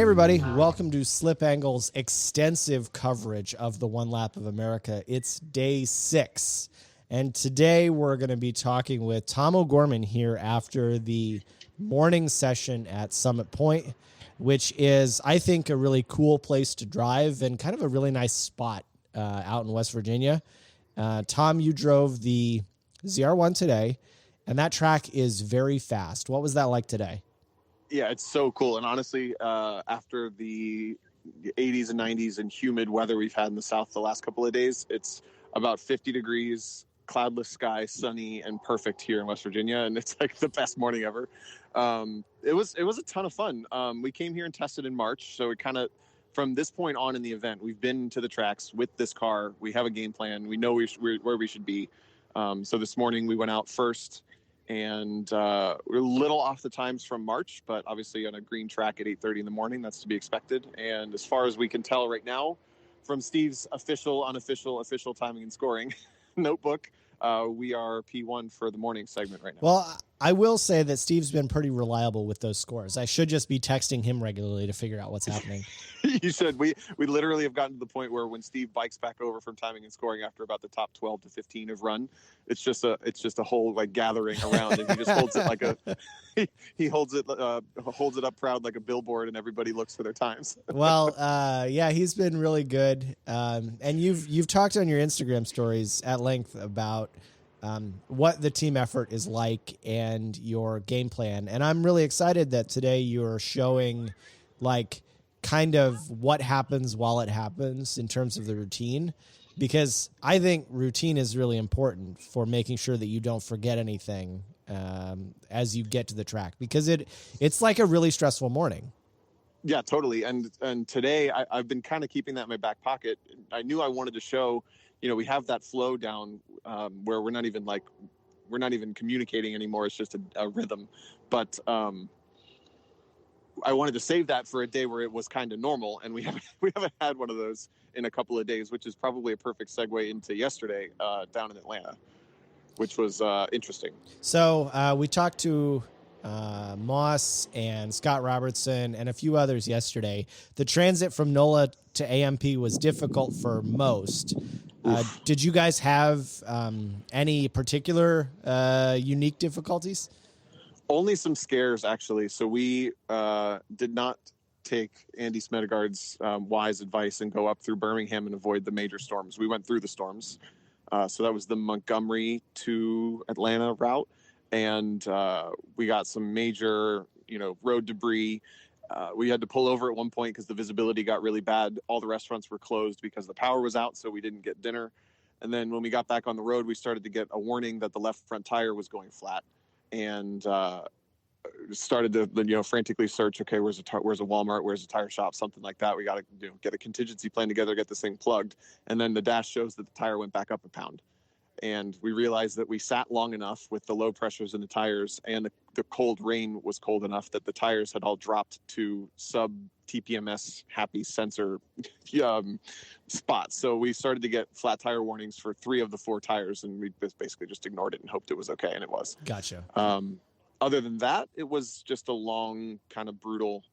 Hey everybody, welcome to Slip Angle's extensive coverage of the One Lap of America. It's day 6, and today we're going to be talking with Tom O'Gorman here after the morning session at Summit Point, which is, I think, a really cool place to drive and kind of a really nice spot out in West Virginia. Tom, you drove the ZR1 today, and that track is very fast. What was that like today? Yeah, it's so cool. And honestly, after the 80s and 90s and humid weather we've had in the South the last couple of days, it's about 50 degrees, cloudless sky, sunny, and perfect here in West Virginia. And it's like the best morning ever. It was a ton of fun. We came here and tested in March. So it kind of, from this point on in the event, we've been to the tracks with this car. We have a game plan. We know where we should be. So this morning we went out first. And we're a little off the times from March, but obviously on a green track at 8:30 in the morning, that's to be expected. And as far as we can tell right now, from Steve's official timing and scoring notebook, we are P1 for the morning segment right now. Well, I will say that Steve's been pretty reliable with those scores. I should just be texting him regularly to figure out what's happening. You should. We literally have gotten to the point where when Steve bikes back over from timing and scoring after about the top 12 to 15 have run, it's just a whole like gathering around, and he just holds it like he holds it up proud like a billboard, and everybody looks for their times. Well, yeah, he's been really good. And you've talked on your Instagram stories at length about what the team effort is like and your game plan. And I'm really excited that today you're showing like kind of what happens while it happens in terms of the routine, because I think routine is really important for making sure that you don't forget anything as you get to the track, because it's like a really stressful morning. Yeah, totally. And today I've been kind of keeping that in my back pocket. I knew I wanted to show, we have that flow down where we're not even communicating anymore. It's just a rhythm. But I wanted to save that for a day where it was kind of normal, and we haven't had one of those in a couple of days, which is probably a perfect segue into yesterday down in Atlanta, which was interesting. So we talked to Moss and Scott Robertson and a few others yesterday. The transit from NOLA to AMP was difficult for most. Did you guys have any particular unique difficulties? Only some scares, actually. So we did not take Andy Smedegaard's wise advice and go up through Birmingham and avoid the major storms. We went through the storms. So that was the Montgomery to Atlanta route. And we got some major, road debris. We had to pull over at one point because the visibility got really bad. All the restaurants were closed because the power was out, so we didn't get dinner. And then when we got back on the road, we started to get a warning that the left front tire was going flat, and started to frantically search. Okay, where's a Walmart? Where's a tire shop? Something like that. We got to get a contingency plan together, get this thing plugged, and then the dash shows that the tire went back up a pound. And we realized that we sat long enough with the low pressures in the tires, and the cold rain was cold enough that the tires had all dropped to sub TPMS happy sensor spots. So we started to get flat tire warnings for 3 of the 4 tires, and we basically just ignored it and hoped it was okay, and it was. Gotcha. Other than that, it was just a long, kind of brutal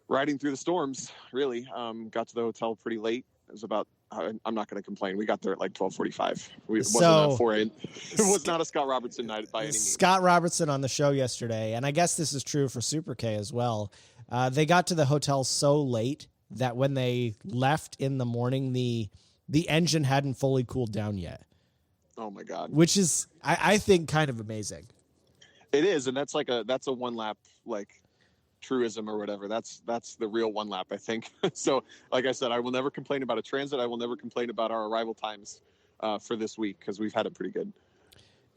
riding through the storms, really. Got to the hotel pretty late. It was about, I'm not going to complain, we got there at like 12:45. It was not a Scott Robertson night by any means. Scott Robertson on the show yesterday, and I guess this is true for Super K as well. They got to the hotel so late that when they left in the morning, the engine hadn't fully cooled down yet. Oh my God. Which is, I think, kind of amazing. It is, and that's a one lap like truism or whatever. That's the real one lap, I think. So like I said, I will never complain about a transit. I will never complain about our arrival times for this week, because we've had it pretty good.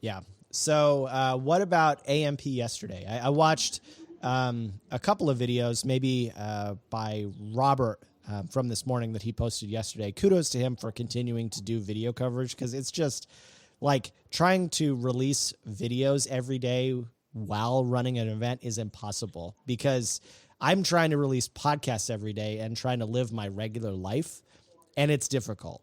Yeah. So what about AMP yesterday? I watched a couple of videos, maybe by Robert from this morning that he posted yesterday. Kudos to him for continuing to do video coverage, because it's just like trying to release videos every day while running an event is impossible, because I'm trying to release podcasts every day and trying to live my regular life, and it's difficult.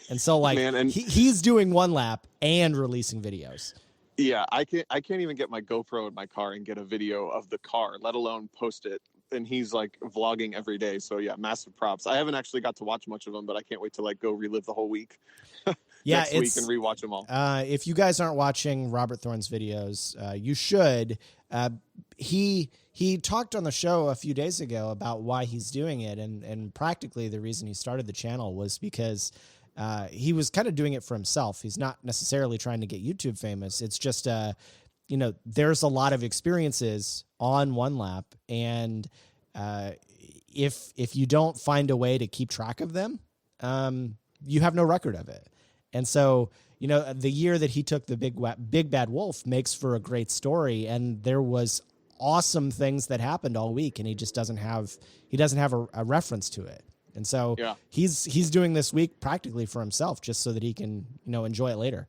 And so like he's doing one lap and releasing videos. Yeah, I can't even get my GoPro in my car and get a video of the car, let alone post it and he's like vlogging every day. So yeah, massive props. I haven't actually got to watch much of them, but I can't wait to like go relive the whole week next week and rewatch them all. If you guys aren't watching Robert Thorne's videos, you should. He talked on the show a few days ago about why he's doing it, and practically the reason he started the channel was because he was kind of doing it for himself. He's not necessarily trying to get YouTube famous. It's just there's a lot of experiences on one lap, and if you don't find a way to keep track of them, you have no record of it. And so, the year that he took the Big Bad Wolf makes for a great story, and there was awesome things that happened all week, and he just doesn't have a reference to it. And so he's doing this week practically for himself, just so that he can, enjoy it later.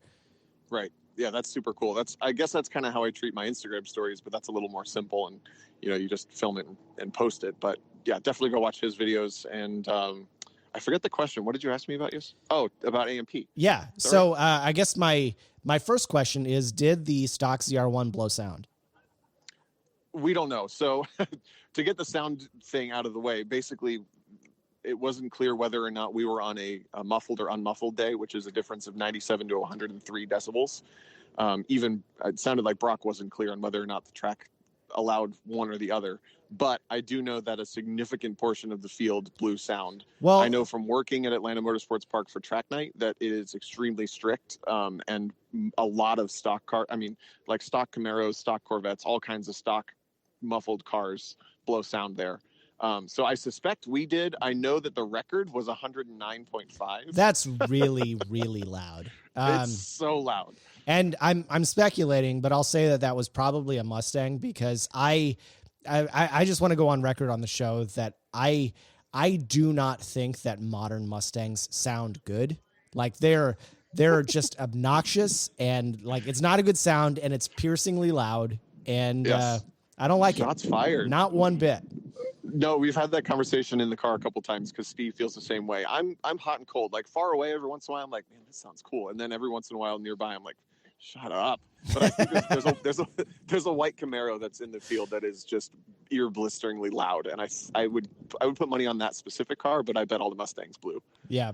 Right. Yeah, that's super cool. I guess that's kind of how I treat my Instagram stories, but that's a little more simple, and you just film it and post it. But yeah, definitely go watch his videos. And I forget the question. What did you ask me about? About AMP. Yeah. Sorry. So I guess my first question is, did the stock ZR1 blow sound? We don't know. So to get the sound thing out of the way, basically it wasn't clear whether or not we were on a muffled or unmuffled day, which is a difference of 97 to 103 decibels. Even it sounded like Brock wasn't clear on whether or not the track allowed one or the other. But I do know that a significant portion of the field blew sound. Well, I know from working at Atlanta Motorsports Park for track night that it is extremely strict, and a lot of stock like stock Camaros, stock Corvettes, all kinds of stock muffled cars blow sound there. So I suspect we did. I know that the record was 109.5. That's really, really loud. It's so loud. And I'm speculating, but I'll say that was probably a Mustang, because I just want to go on record on the show that I do not think that modern Mustangs sound good. Like they're just obnoxious, and like it's not a good sound, and it's piercingly loud, and yes. I don't like Shots fired. Not one bit. No, we've had that conversation in the car a couple times, because Steve feels the same way. I'm hot and cold. Like far away, every once in a while, I'm like, man, this sounds cool. And then every once in a while nearby, I'm like, shut up. But I think there's a white Camaro that's in the field that is just ear blisteringly loud. And I would put money on that specific car, but I bet all the Mustangs blew. Yeah.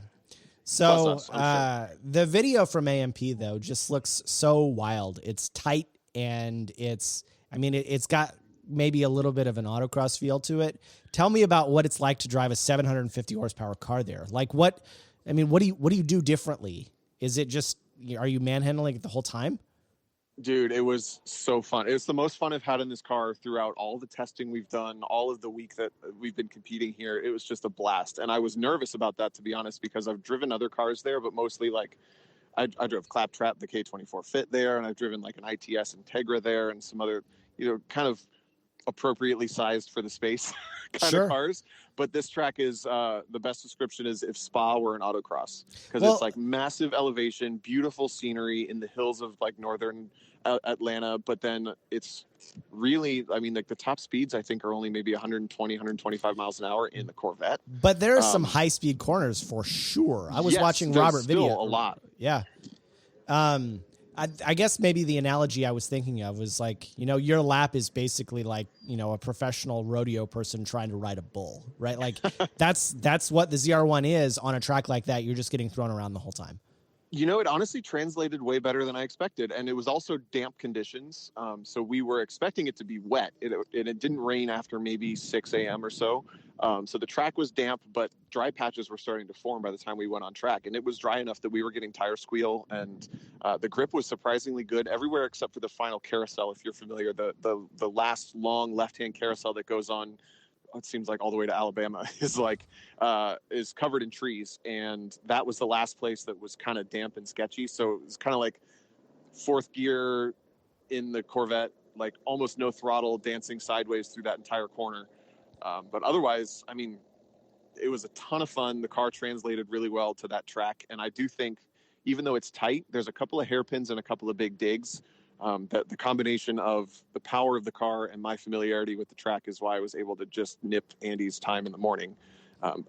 So sure. The video from AMP though just looks so wild. It's tight, and it's got maybe a little bit of an autocross feel to it. Tell me about what it's like to drive a 750 horsepower car there. Like what do you do differently? Is it just, are you manhandling it the whole time? Dude, it was so fun. It's the most fun I've had in this car throughout all the testing we've done, all of the week that we've been competing here. It was just a blast. And I was nervous about that, to be honest, because I've driven other cars there, but mostly like I drove Claptrap, the K24 Fit there, and I've driven like an ITS Integra there, and some other, kind of appropriately sized for the space kind of cars. But this track is the best description is if Spa were an autocross, because it's like massive elevation, beautiful scenery in the hills of like northern Atlanta. But then it's really, like the top speeds I think are only maybe 120, 125 miles an hour in the Corvette. But there are some high speed corners for sure. I was watching Robert video a lot. Yeah. I guess maybe the analogy I was thinking of was like, your lap is basically like, a professional rodeo person trying to ride a bull, right? Like that's what the ZR1 is on a track like that. You're just getting thrown around the whole time. It honestly translated way better than I expected. And it was also damp conditions. So we were expecting it to be wet. It didn't rain after maybe 6 a.m. or so. So the track was damp, but dry patches were starting to form by the time we went on track. And it was dry enough that we were getting tire squeal, and the grip was surprisingly good everywhere except for the final carousel. If you're familiar, the last long left-hand carousel that goes on, it seems like all the way to Alabama, is covered in trees. And that was the last place that was kind of damp and sketchy. So it was kind of like fourth gear in the Corvette, like almost no throttle, dancing sideways through that entire corner. But otherwise, it was a ton of fun. The car translated really well to that track. And I do think, even though it's tight, there's a couple of hairpins and a couple of big digs. That the combination of the power of the car and my familiarity with the track is why I was able to just nip Andy's time in the morning.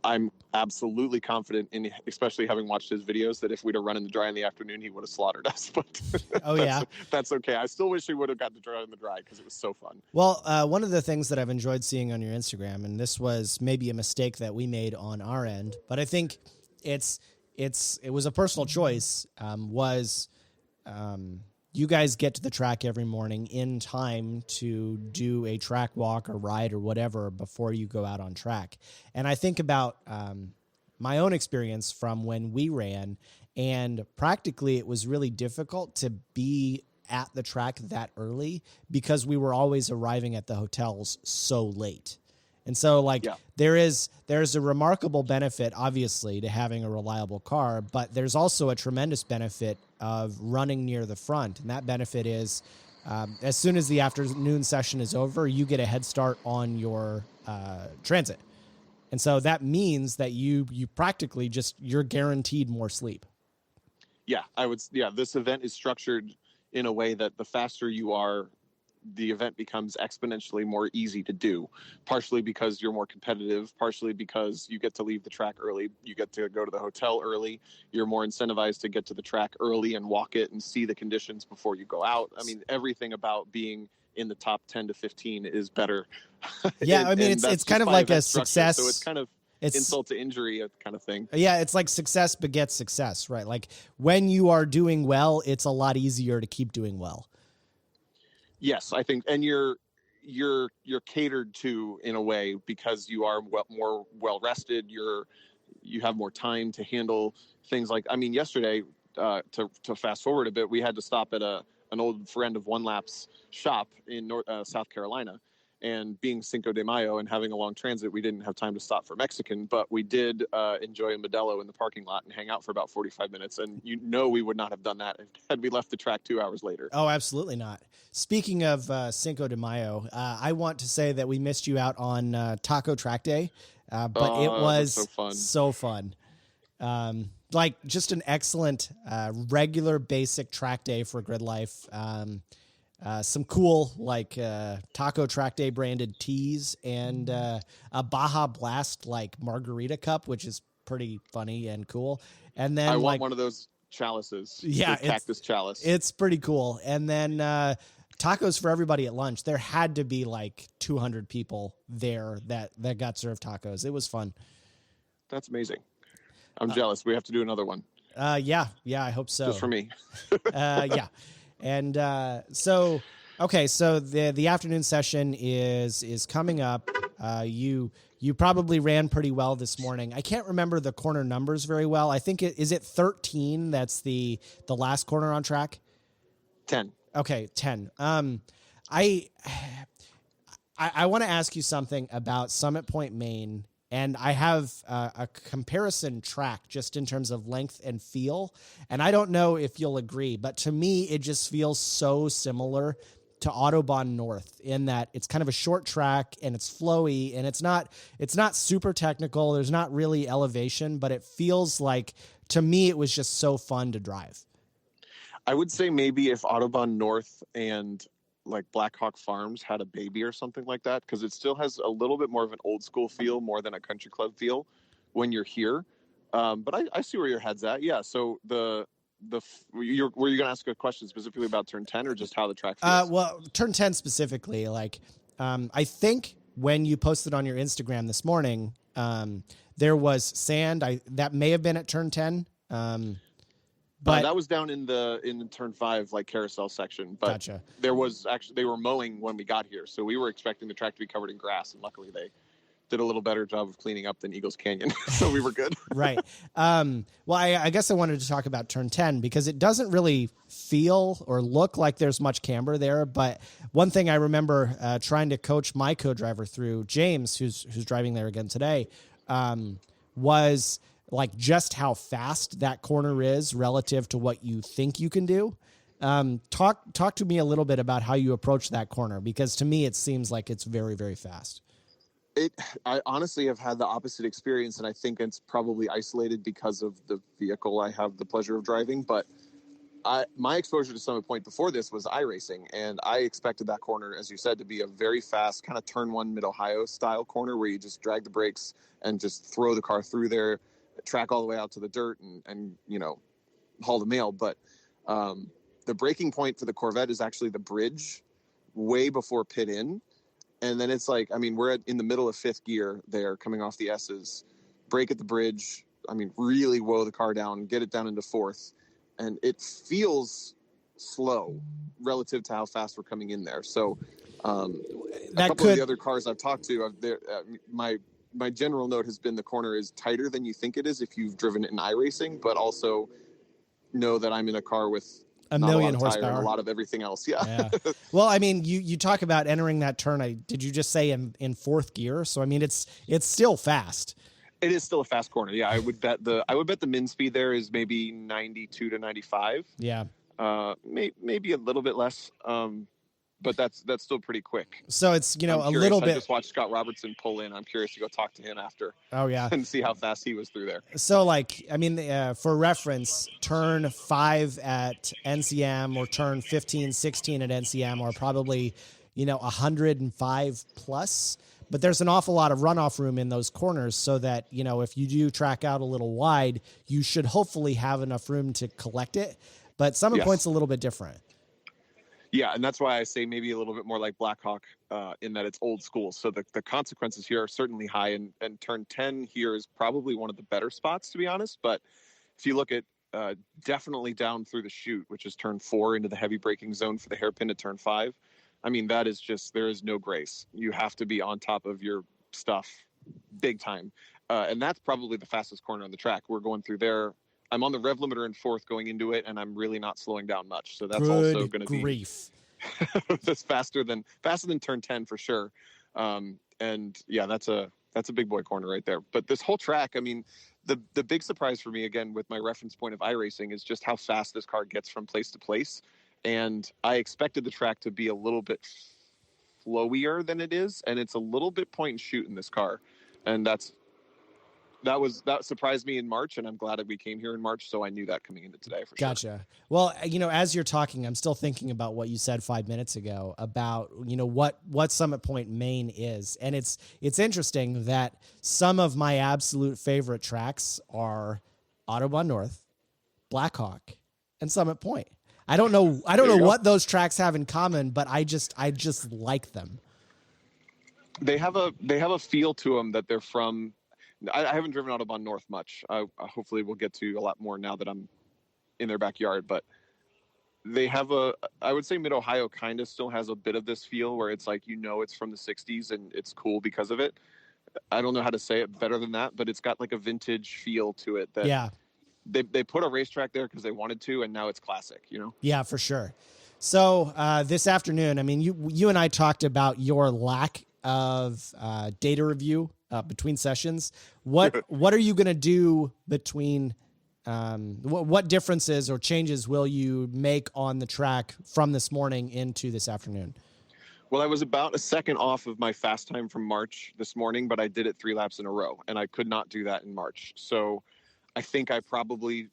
I'm absolutely confident in, especially having watched his videos, that if we'd have run in the dry in the afternoon, he would have slaughtered us. But Oh, yeah. that's okay. I still wish he would have got to run in the dry because it was so fun. Well, one of the things that I've enjoyed seeing on your Instagram, and this was maybe a mistake that we made on our end, but I think it was a personal choice, was you guys get to the track every morning in time to do a track walk or ride or whatever before you go out on track. And I think about my own experience from when we ran, and practically it was really difficult to be at the track that early because we were always arriving at the hotels so late. And so there's a remarkable benefit, obviously, to having a reliable car, but there's also a tremendous benefit of running near the front. And that benefit is as soon as the afternoon session is over, you get a head start on your transit. And so that means that you practically you're guaranteed more sleep. Yeah, this event is structured in a way that the faster you are, the event becomes exponentially more easy to do, partially because you're more competitive, partially because you get to leave the track early, you get to go to the hotel early, you're more incentivized to get to the track early and walk it and see the conditions before you go out. I mean, everything about being in the top 10 to 15 is better. Yeah, I mean, it's kind of like a success. So it's kind of insult to injury kind of thing. Yeah, it's like success begets success, right? Like when you are doing well, it's a lot easier to keep doing well. Yes, I think, and you're catered to in a way because you are more well rested. You have more time to handle things like, I mean, yesterday, to fast forward a bit, we had to stop at an old friend of One Lap's shop in South Carolina. And being Cinco de Mayo and having a long transit, we didn't have time to stop for Mexican, but we did enjoy a Modelo in the parking lot and hang out for about 45 minutes. And we would not have done that had we left the track 2 hours later. Oh, absolutely not. Speaking of Cinco de Mayo, I want to say that we missed you out on Taco Track Day, but it was so fun. Like just an excellent regular basic track day for Grid Life. Some cool Taco Track Day branded teas and a Baja Blast margarita cup, which is pretty funny and cool. And then I want one of those chalices. Yeah, cactus chalice. It's pretty cool. And then tacos for everybody at lunch. There had to be 200 people there that got served tacos. It was fun. That's amazing. I'm jealous. We have to do another one. Yeah, I hope so. Just for me. Yeah. And so the afternoon session is coming up. You probably ran pretty well this morning. I can't remember the corner numbers very well. I think is it 13? That's the last corner on track. 10. Okay, 10. I want to ask you something about Summit Point, Maine. And I have a comparison track just in terms of length and feel. And I don't know if you'll agree, but to me, it just feels so similar to Autobahn North in that it's kind of a short track and it's flowy and it's not super technical. There's not really elevation, but it feels like, to me, it was just so fun to drive. I would say maybe if Autobahn North and Blackhawk Farms had a baby or something like that, because it still has a little bit more of an old school feel, more than a country club feel when you're here. But I see where your head's at. Yeah. So were you going to ask a question specifically about turn 10 or just how the track feels? Well, turn 10 specifically, I think when you posted on your Instagram this morning, there was sand. That may have been at turn 10. But that was down in the turn 5 carousel section. But gotcha. There was they were mowing when we got here, so we were expecting the track to be covered in grass, and luckily they did a little better job of cleaning up than Eagles Canyon, so we were good. Right. Well, I guess I wanted to talk about turn 10 because it doesn't really feel or look like there's much camber there. But one thing I remember trying to coach my co-driver through, James, who's driving there again today, was just how fast that corner is relative to what you think you can do. Talk to me a little bit about how you approach that corner, because to me, it seems like it's very, very fast. I honestly have had the opposite experience, and I think it's probably isolated because of the vehicle I have the pleasure of driving. But my exposure to Summit Point before this was iRacing, and I expected that corner, as you said, to be a very fast kind of turn one Mid-Ohio style corner where you just drag the brakes and just throw the car through there, track all the way out to the dirt, and haul the mail. But the breaking point for the Corvette is actually the bridge way before pit in. And then it's like, we're in the middle of fifth gear there, coming off the S's, brake at the bridge. Really woe the car down, get it down into fourth. And it feels slow relative to how fast we're coming in there. So a couple of the other cars I've talked to, my general note has been the corner is tighter than you think it is if you've driven it in iRacing, but also know that I'm in a car with a million horsepower and a lot of everything else. Yeah. Well, you talk about entering that turn. Did you just say in fourth gear? So, it's still fast. It is still a fast corner. Yeah. I would bet the min speed there is maybe 92 to 95. Yeah. Maybe a little bit less. But that's still pretty quick. So it's, a little bit. I just watched Scott Robertson pull in. I'm curious to go talk to him after. Oh yeah. And see how fast he was through there. So for reference, turn 5 at NCM or turn 15, 16 at NCM are probably, 105 plus. But there's an awful lot of runoff room in those corners so that, if you do track out a little wide, you should hopefully have enough room to collect it. But Summit Point's a little bit different. Yeah, and that's why I say maybe a little bit more like Blackhawk in that it's old school. So the consequences here are certainly high, and turn 10 here is probably one of the better spots, to be honest. But if you look at definitely down through the chute, which is turn 4 into the heavy braking zone for the hairpin at turn 5, that is just, there is no grace. You have to be on top of your stuff big time. And that's probably the fastest corner on the track. We're going through there. I'm on the rev limiter in fourth going into it, and I'm really not slowing down much. So that's also going to be that's faster than turn 10 for sure. And yeah, that's a big boy corner right there. But this whole track, the big surprise for me, again, with my reference point of iRacing, is just how fast this car gets from place to place. And I expected the track to be a little bit flowier than it is, and it's a little bit point and shoot in this car. And that surprised me in March, and I'm glad that we came here in March, so I knew that coming into today for sure. Gotcha. Well, as you're talking, I'm still thinking about what you said 5 minutes ago about, what Summit Point Maine is. And it's interesting that some of my absolute favorite tracks are Autobahn North, Blackhawk, and Summit Point. I don't know what those tracks have in common, but I just like them. They have a feel to them that they're from. I haven't driven Autobahn North much. Hopefully we'll get to a lot more now that I'm in their backyard, but they have I would say Mid-Ohio kind of still has a bit of this feel where it's like, it's from the 60s and it's cool because of it. I don't know how to say it better than that, but it's got like a vintage feel to it that they put a racetrack there because they wanted to, and now it's classic, Yeah, for sure. So this afternoon, you and I talked about your lack of data review between sessions. What are you going to do between what differences or changes will you make on the track from this morning into this afternoon? Well, I was about a second off of my fast time from March this morning, but I did it 3 laps in a row, and I could not do that in March. So I think I probably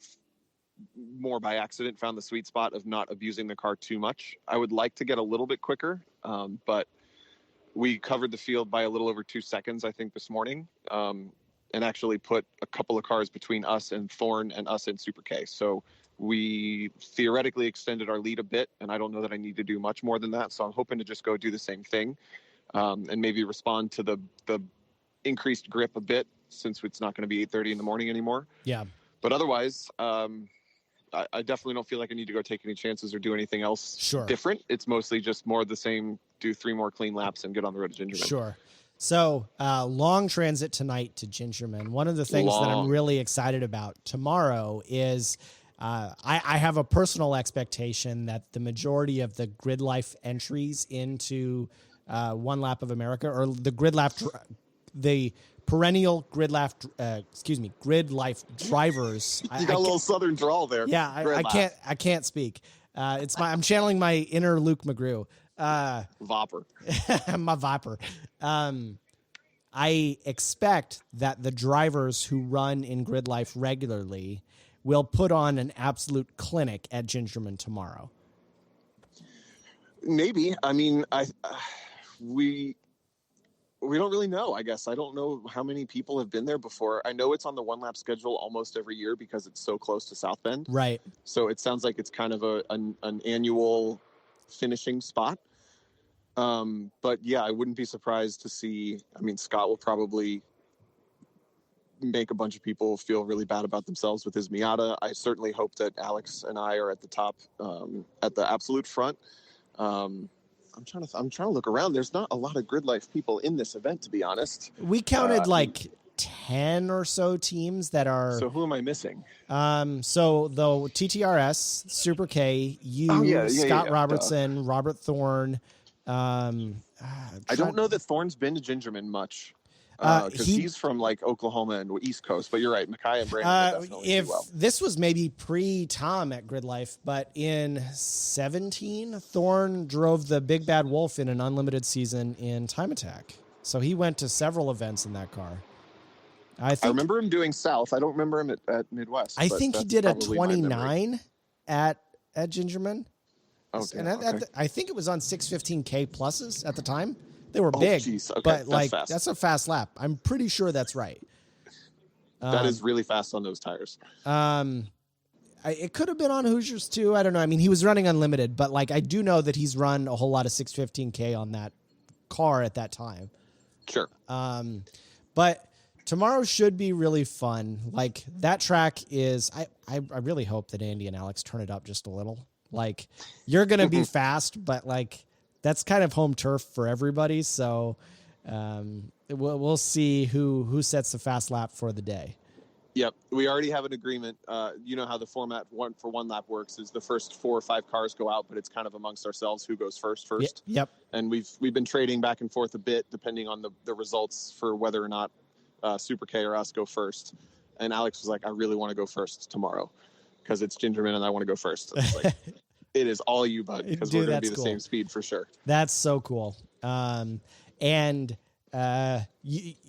more by accident found the sweet spot of not abusing the car too much. I would like to get a little bit quicker, but we covered the field by a little over 2 seconds, I think, this morning, and actually put a couple of cars between us and Thorne and us and Super K. So we theoretically extended our lead a bit, and I don't know that I need to do much more than that. So I'm hoping to just go do the same thing and maybe respond to the increased grip a bit, since it's not going to be 8:30 in the morning anymore. Yeah. But otherwise, I definitely don't feel like I need to go take any chances or do anything else different. It's mostly just more of the same, do 3 more clean laps and get on the road to Gingerman. Sure. So long transit tonight to Gingerman. One of the things that I'm really excited about tomorrow is I have a personal expectation that the majority of the grid life entries into One Lap of America, or the grid lap, the perennial grid life drivers. You got a little southern drawl there. Yeah, I can't speak. I'm channeling my inner Luke McGrew. Vopper. My Vopper. I expect that the drivers who run in grid life regularly will put on an absolute clinic at Gingerman tomorrow? Maybe. I mean, we don't really know, I guess. I don't know how many people have been there before. I know it's on the one lap schedule almost every year because it's so close to South Bend. Right. So it sounds like it's kind of an annual finishing spot. But yeah, I wouldn't be surprised to see, I mean, Scott will probably make a bunch of people feel really bad about themselves with his Miata. I certainly hope that Alex and I are at the top, at the absolute front. I'm trying to look around. There's not a lot of Grid Life people in this event, to be honest. We counted 10 or so teams that are. So who am I missing? So the TTRS, Super K, Scott Robertson, Robert Thorne. I don't know that Thorne's been to Gingerman much. Because he's from like Oklahoma and East Coast, but you're right. Micaiah and Brandon definitely if do well. This was maybe pre-Tom at Grid Life, but in 17, Thorne drove the Big Bad Wolf in an unlimited season in Time Attack. So he went to several events in that car. I remember him doing South. I don't remember him at Midwest. I think he did a 29 at Gingerman. Okay, and I think it was on 615K pluses at the time. They were big, geez. Okay, but that's a fast lap. I'm pretty sure that's right. That is really fast on those tires. It could have been on Hoosiers too. I don't know. I mean, he was running unlimited, but I do know that he's run a whole lot of 615K on that car at that time. Sure. But tomorrow should be really fun. That track is, I really hope that Andy and Alex turn it up just a little. You're going to be fast, but that's kind of home turf for everybody. So we'll see who sets the fast lap for the day. Yep. We already have an agreement. You know how the format for one lap works is the first 4 or 5 cars go out, but it's kind of amongst ourselves who goes first. Yep. And we've been trading back and forth a bit depending on the results for whether or not Super K or us go first. And Alex was like, I really want to go first tomorrow because it's Gingerman and I want to go first. I was like, it is all you, bud, because we're going to be the same speed for sure. That's so cool. And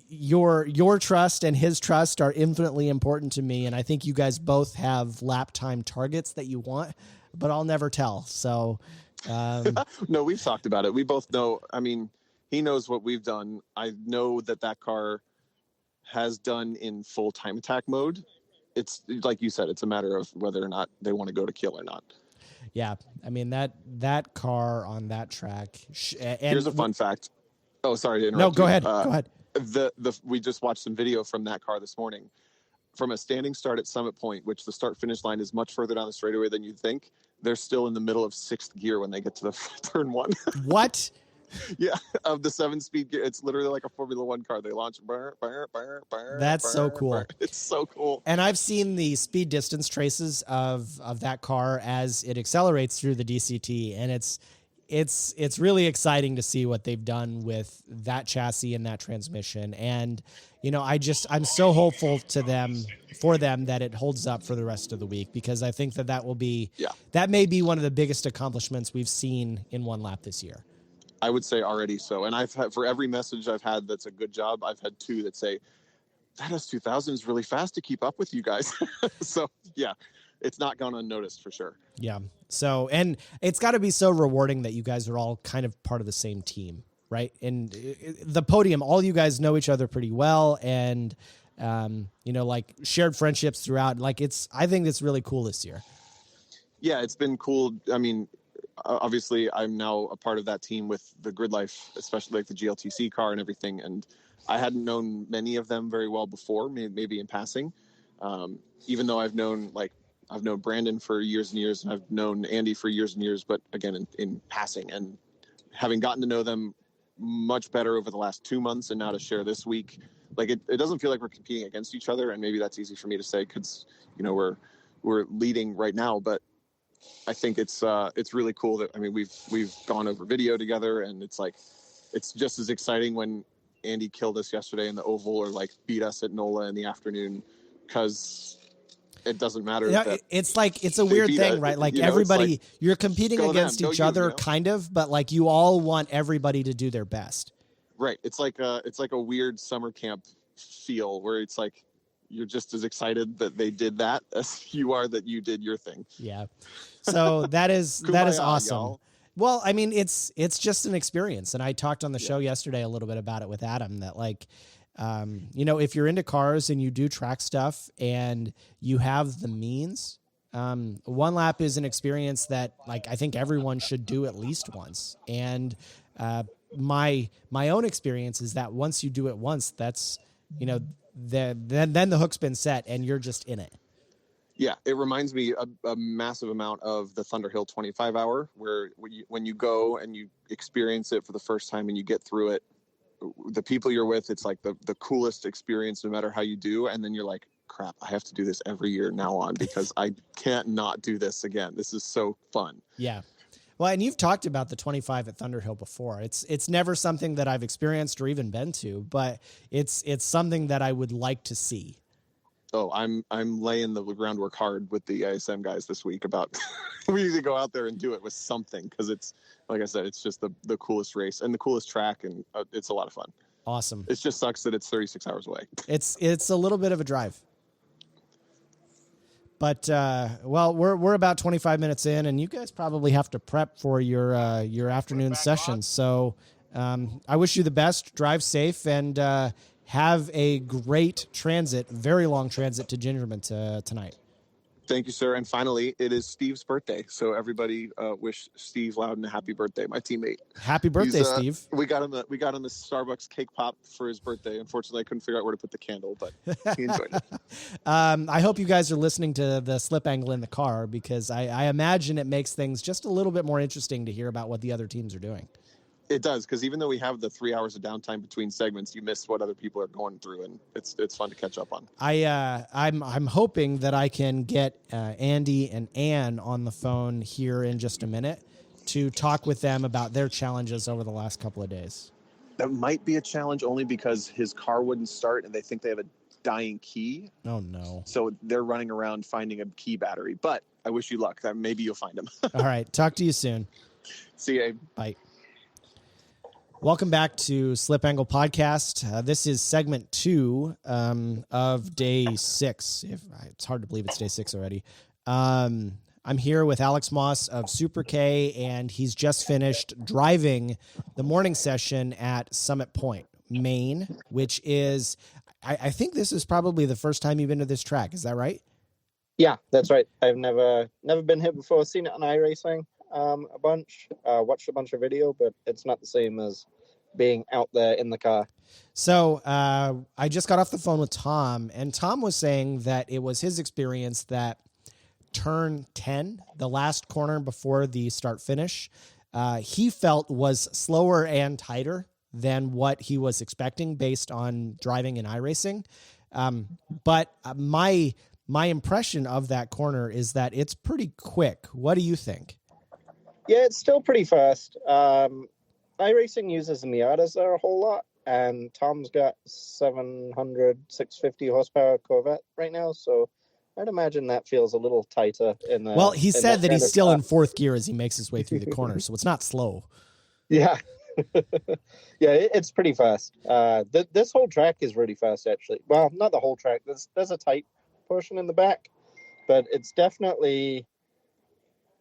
your trust and his trust are infinitely important to me. And I think you guys both have lap time targets that you want, but I'll never tell. So, no, we've talked about it. We both know. I mean, he knows what we've done. I know that car has done in full Time Attack mode. It's like you said, it's a matter of whether or not they want to go to kill or not. Yeah, I mean that car on that track. Here's a fun fact. Oh, sorry to interrupt. No, go ahead. Go ahead. We just watched some video from that car this morning. From a standing start at Summit Point, which the start finish line is much further down the straightaway than you'd think. They're still in the middle of 6th gear when they get to the turn 1. What? Yeah, of the 7-speed gear. It's literally like a Formula 1 car. They launch. That's so cool. It's so cool. And I've seen the speed distance traces of that car as it accelerates through the DCT, and it's really exciting to see what they've done with that chassis and that transmission. And I'm so hopeful for them that it holds up for the rest of the week, because I think that will be that may be one of the biggest accomplishments we've seen in one lap this year. I would say already so. And I've had, for every message I've had that's a good job, I've had 2 that say, that S2000 is really fast to keep up with you guys. So, yeah, it's not gone unnoticed for sure. Yeah. So, and it's got to be so rewarding that you guys are all kind of part of the same team, right? And the podium, all you guys know each other pretty well, and, shared friendships throughout. I think it's really cool this year. Yeah, it's been cool. I mean, obviously I'm now a part of that team with the Grid Life, especially the GLTC car and everything. And I hadn't known many of them very well before, maybe in passing. Even though I've known Brandon for years and years, and I've known Andy for years and years, but again, in passing, and having gotten to know them much better over the last 2 months. And now to share this week, it doesn't feel like we're competing against each other. And maybe that's easy for me to say, cause we're leading right now, but I think it's really cool that, we've gone over video together, and it's just as exciting when Andy killed us yesterday in the oval, or beat us at NOLA in the afternoon, because it doesn't matter. Yeah, it's a weird thing, right? Everybody, you're competing against each other, kind of, but you all want everybody to do their best. Right. It's like a weird summer camp feel where it's you're just as excited that they did that as you are that you did your thing. Yeah. So that is awesome. Y'all. Well, I mean, it's just an experience. And I talked on the show yesterday a little bit about it with Adam, that like, if you're into cars and you do track stuff and you have the means, one lap is an experience that like, I think everyone should do at least once. And, my own experience is that once you do it once, that's, then the hook's been set and you're just in it. Yeah, it reminds me a massive amount of the Thunderhill 25 hour, where when you go and you experience it for the first time and you get through it, the people you're with, it's like the coolest experience no matter how you do. And then you're like, crap, I have to do this every year now on because I can't not do this again. This is so fun. Yeah. Well, and you've talked about the 25 at Thunderhill before. It's never something that I've experienced or even been to, but it's something that I would like to see. Oh, I'm laying the groundwork hard with the ISM guys this week about we need to go out there and do it with something, because it's, like I said, it's just the coolest race and the coolest track, and it's a lot of fun. Awesome. It just sucks that it's 36 hours away. It's a little bit of a drive. But, well, we're about 25 minutes in, and you guys probably have to prep for your afternoon session. So I wish you the best. Drive safe, and have a great transit, very long transit to Gingerman tonight. Thank you, sir. And finally, it is Steve's birthday. So everybody wish Steve Loudon a happy birthday, my teammate. Happy birthday, Steve. We got him the Starbucks cake pop for his birthday. Unfortunately, I couldn't figure out where to put the candle, but he enjoyed it. I hope you guys are listening to the slip angle in the car, because I imagine it makes things just a little bit more interesting to hear about what the other teams are doing. It does, because even though we have the 3 hours of downtime between segments, you miss what other people are going through, and it's fun to catch up on. I'm hoping that I can get Andy and Ann on the phone here in just a minute to talk with them about their challenges over the last couple of days. That might be a challenge only because his car wouldn't start, and they think they have a dying key. Oh no! So they're running around finding a key battery. But I wish you luck. Maybe you'll find him. All right, talk to you soon. See you, Abe. Bye. Welcome back to Slip Angle Podcast. This is segment 2 of day 6. It's hard to believe it's day 6 already. I'm here with Alex Moss of Super K, and he's just finished driving the morning session at Summit Point, Maine, which is, I think this is probably the first time you've been to this track. Is that right? Yeah, that's right. I've never been here before. Seen it on iRacing a bunch, watched a bunch of video, but it's not the same as being out there in the car. So I just got off the phone with Tom, and Tom was saying that it was his experience that turn 10, the last corner before the start finish, he felt was slower and tighter than what he was expecting based on driving in iRacing. But my impression of that corner is that it's pretty quick. What do you think? Yeah, it's still pretty fast. iRacing uses Miatas there a whole lot, and Tom's got 650 horsepower Corvette right now, so I'd imagine that feels a little tighter in the. Well, he said that he's still in 4th gear as he makes his way through the corner, so it's not slow. Yeah. Yeah, it's pretty fast. This whole track is really fast, actually. Well, not the whole track. There's a tight portion in the back, but it's definitely.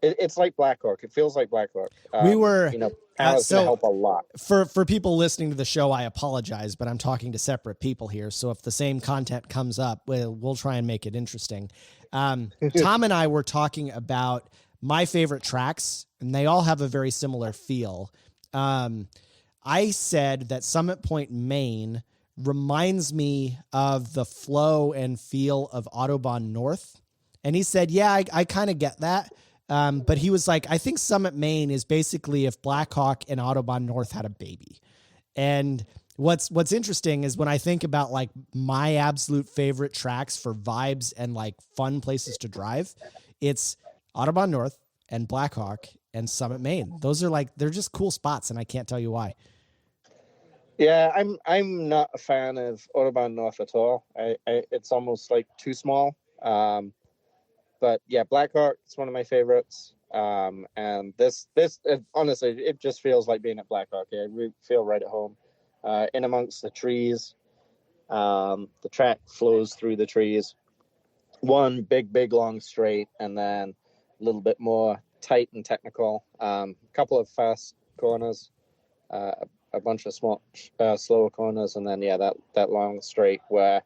It's like Blackhawk. It feels like Blackhawk. We were, power's going to help a lot. For people listening to the show, I apologize, but I'm talking to separate people here. So if the same content comes up, we'll try and make it interesting. Tom and I were talking about my favorite tracks, and they all have a very similar feel. I said that Summit Point, Maine reminds me of the flow and feel of Autobahn North. And he said, yeah, I kind of get that. But he was like, I think Summit, Maine is basically if Blackhawk and Autobahn North had a baby. And what's interesting is when I think about like my absolute favorite tracks for vibes and like fun places to drive, it's Autobahn North and Blackhawk and Summit, Maine. Those are like, they're just cool spots, and I can't tell you why. Yeah, I'm not a fan of Autobahn North at all. It's almost like too small. But yeah, Blackhawk is one of my favorites. And this honestly, it just feels like being at Blackhawk. I feel right at home, in amongst the trees. The track flows through the trees. One big, long straight, and then a little bit more tight and technical. A couple of fast corners, a bunch of small, slower corners, and then that long straight where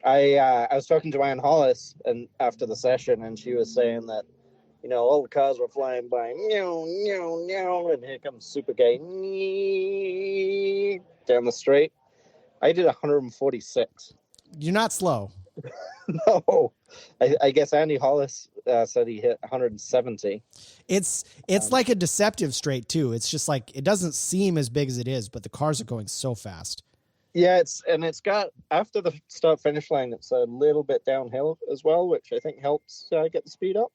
I was talking to Ann Hollis and after the session, and she was saying that all the cars were flying by, and here comes Super Gay down the straight. I did 146. You're not slow. No, I guess Andy Hollis said he hit 170. It's like a deceptive straight too. It's just like, it doesn't seem as big as it is, but the cars are going so fast. Yeah, it's got, after the start finish line, it's a little bit downhill as well, which I think helps get the speed up.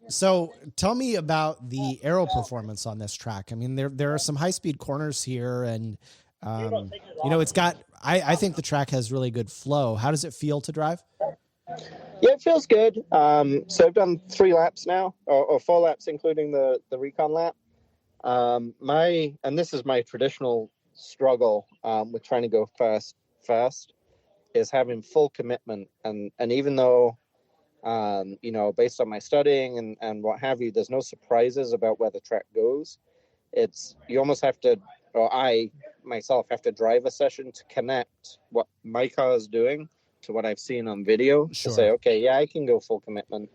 So tell me about the aero performance on this track. I mean, there are some high speed corners here, and it's got. I think the track has really good flow. How does it feel to drive? Yeah, it feels good. So I've done 3 laps now, or 4 laps, including the recon lap. And this is my traditional struggle with trying to go fast, is having full commitment. And even though, based on my studying and what have you, there's no surprises about where the track goes. You almost have to, or I myself have to drive a session to connect what my car is doing to what I've seen on video. Sure. To say, okay, yeah, I can go full commitment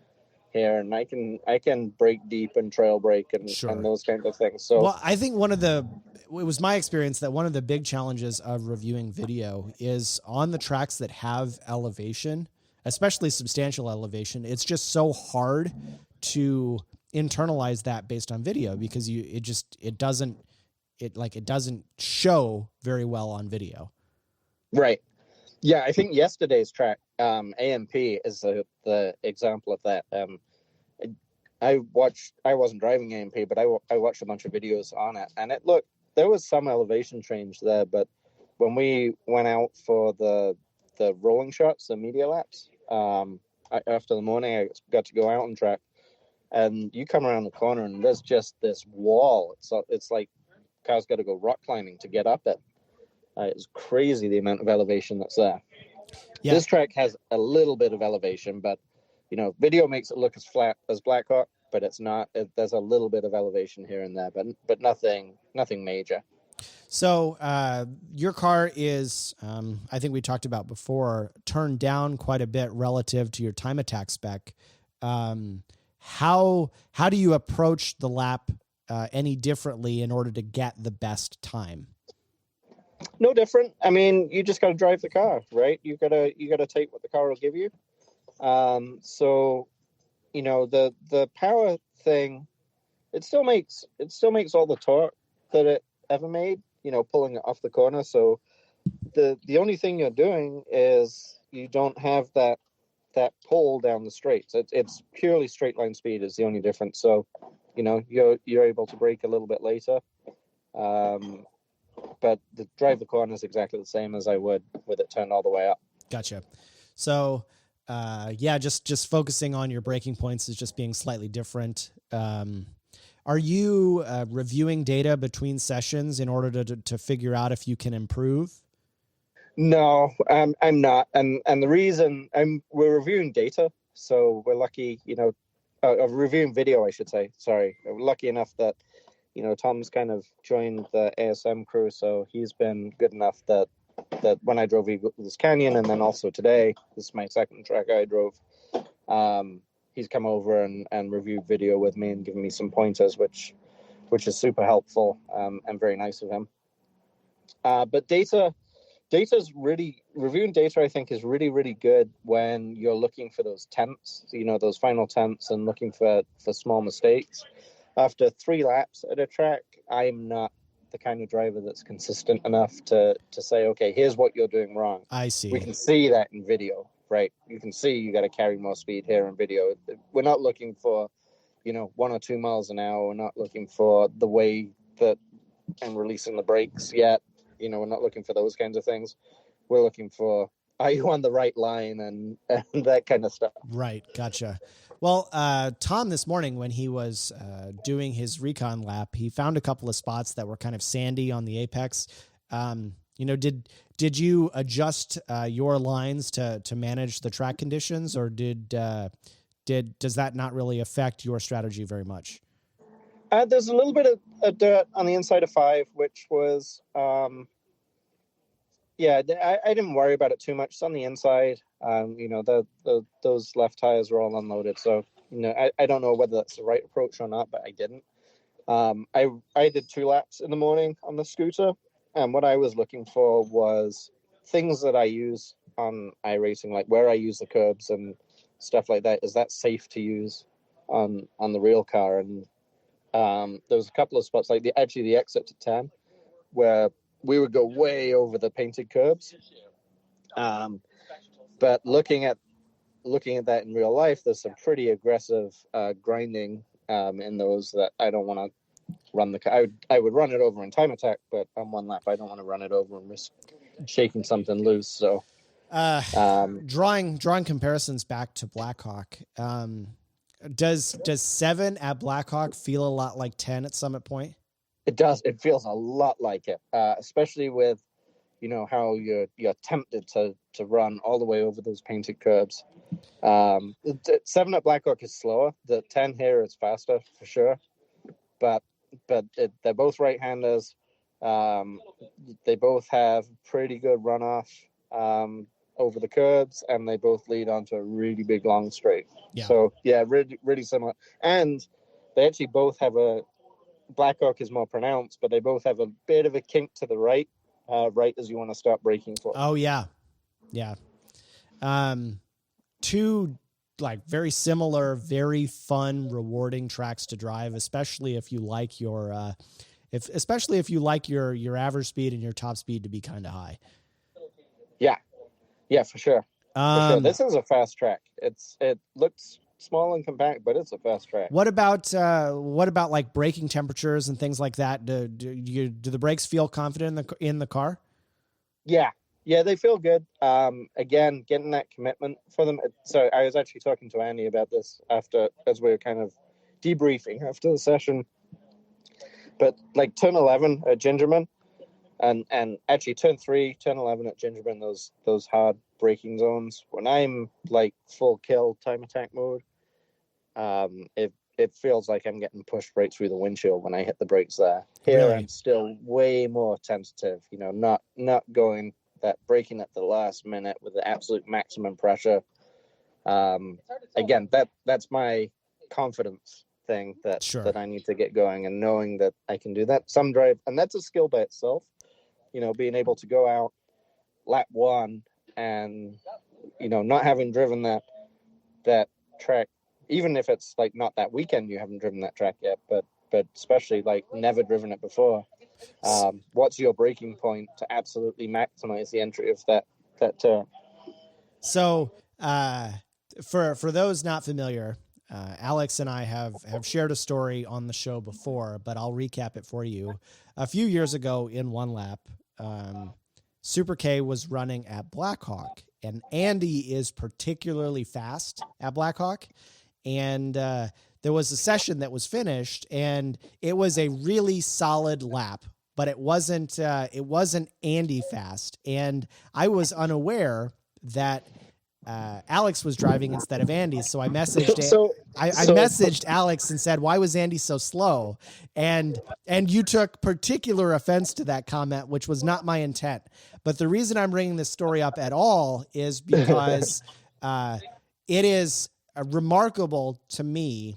here, and I can brake deep and trail brake and those kinds of things. So, well, I think it was my experience that one of the big challenges of reviewing video is on the tracks that have elevation, especially substantial elevation. It's just so hard to internalize that based on video, because it doesn't show very well on video. Right. Yeah, I think yesterday's track, AMP, is the example of that. I wasn't driving AMP, but I watched a bunch of videos on it, and there was some elevation change there, but when we went out for the rolling shots, the media laps, after the morning, I got to go out on track, and you come around the corner and there's just this wall. It's like cars got to go rock climbing to get up it. It's crazy the amount of elevation that's there. Yeah. This track has a little bit of elevation, but video makes it look as flat as Blackhawk, but it's not. There's a little bit of elevation here and there, but nothing major. So your car is, I think we talked about before, turned down quite a bit relative to your time attack spec. How do you approach the lap any differently in order to get the best time? No different. I mean, you just got to drive the car, right? You gotta take what the car will give you. So, the power thing, it still makes all the torque that it ever made. Pulling it off the corner. So, the only thing you're doing is you don't have that pull down the straights. It's purely straight line speed is the only difference. So, you're able to brake a little bit later. But the drive the corner is exactly the same as I would with it turned all the way up. Gotcha. So, just focusing on your braking points is just being slightly different. Are you reviewing data between sessions in order to figure out if you can improve? No, I'm not. And the reason we're reviewing data, so we're lucky, reviewing video, I should say. Sorry. We're lucky enough that, Tom's kind of joined the ASM crew, so he's been good enough that when I drove Eagles Canyon, and then also today, this is my second track I drove, he's come over and reviewed video with me and given me some pointers, which is super helpful and very nice of him. But data's really, reviewing data, I think, is really, really good when you're looking for those tenths, those final tenths, and looking for small mistakes. After 3 laps at a track, I'm not the kind of driver that's consistent enough to say, okay, here's what you're doing wrong. I see. We can see that in video, right? You can see you got to carry more speed here in video. We're not looking for, 1 or 2 miles an hour. We're not looking for the way that and releasing the brakes yet. We're not looking for those kinds of things. We're looking for, are you on the right line and that kind of stuff. Right. Gotcha. Well, Tom, this morning when he was doing his recon lap, he found a couple of spots that were kind of sandy on the apex. Did you adjust your lines to manage the track conditions, or does that not really affect your strategy very much? There's a little bit of dirt on the inside of 5, which was, I didn't worry about it too much. It's on the inside. Those left tires were all unloaded. So, I don't know whether that's the right approach or not, but I didn't. I did 2 laps in the morning on the scooter. And what I was looking for was things that I use on iRacing, like where I use the curbs and stuff like that. Is that safe to use on the real car? And there was a couple of spots, like the exit to 10, where we would go way over the painted curbs. But looking at that in real life, there's some pretty aggressive grinding in those that I don't want to run the car. I would run it over in time attack, but on 1 lap, I don't want to run it over and risk shaking something loose. So, drawing comparisons back to Blackhawk, does 7 at Blackhawk feel a lot like 10 at Summit Point? It does. It feels a lot like it, especially with, how you're tempted to run all the way over those painted curbs. 7 at Blackhawk is slower. The 10 here is faster for sure, but they're both right-handers. They both have pretty good runoff over the curbs, and they both lead onto a really big long straight. Yeah. So really, really similar. And they actually both have Blackhawk is more pronounced, but they both have a bit of a kink to the right as you want to start braking for. Oh yeah. Two very similar, very fun, rewarding tracks to drive, especially if you like your your average speed and your top speed to be kind of high. Yeah, for sure. This is a fast track. It looks small and compact, but it's a fast track. What about like braking temperatures and things like that? Do the brakes feel confident in the car? Yeah, they feel good. Again, getting that commitment for them. So I was actually talking to Andy about this as we were kind of debriefing after the session. But like turn 11 at Gingerman, and actually turn 3, turn 11 at Gingerman, those hard braking zones. When I'm like full kill time attack mode, it feels like I'm getting pushed right through the windshield when I hit the brakes there. Here Really? I'm still way more tentative. Not going that braking at the last minute with the absolute maximum pressure. Again, that's my confidence thing that I need to get going, and knowing that I can do that. Some drive, and that's a skill by itself. Being able to go out lap 1 and not having driven that track, even if it's like not that weekend you haven't driven that track yet, but especially like never driven it before. What's your braking point to absolutely maximize the entry of that turn? So for those not familiar, Alex and I have shared a story on the show before, but I'll recap it for you. A few years ago in 1 lap, Super K was running at Blackhawk, and Andy is particularly fast at Blackhawk. And there was a session that was finished, and it was a really solid lap, but it wasn't Andy fast. And I was unaware that Alex was driving instead of Andy. So I messaged I messaged Alex and said, "Why was Andy so slow?" And you took particular offense to that comment, which was not my intent. But the reason I'm bringing this story up at all is because it is remarkable to me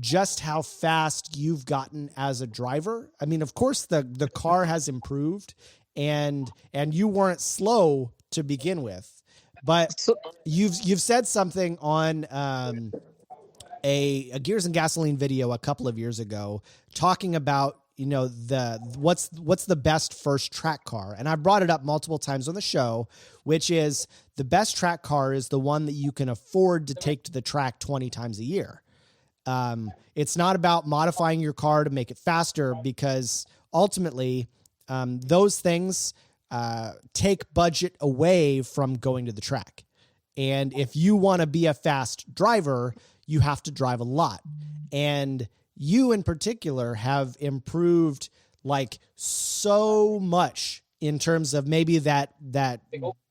just how fast you've gotten as a driver. I mean, of course the car has improved, and you weren't slow to begin with. But you've said something on a Gears and Gasoline video a couple of years ago, talking about what's the best first track car, and I brought it up multiple times on the show, which is the best track car is the one that you can afford to take to the track 20 times a year. It's not about modifying your car to make it faster, because ultimately those things take budget away from going to the track. And if you want to be a fast driver, you have to drive a lot. And you in particular have improved like so much in terms of maybe that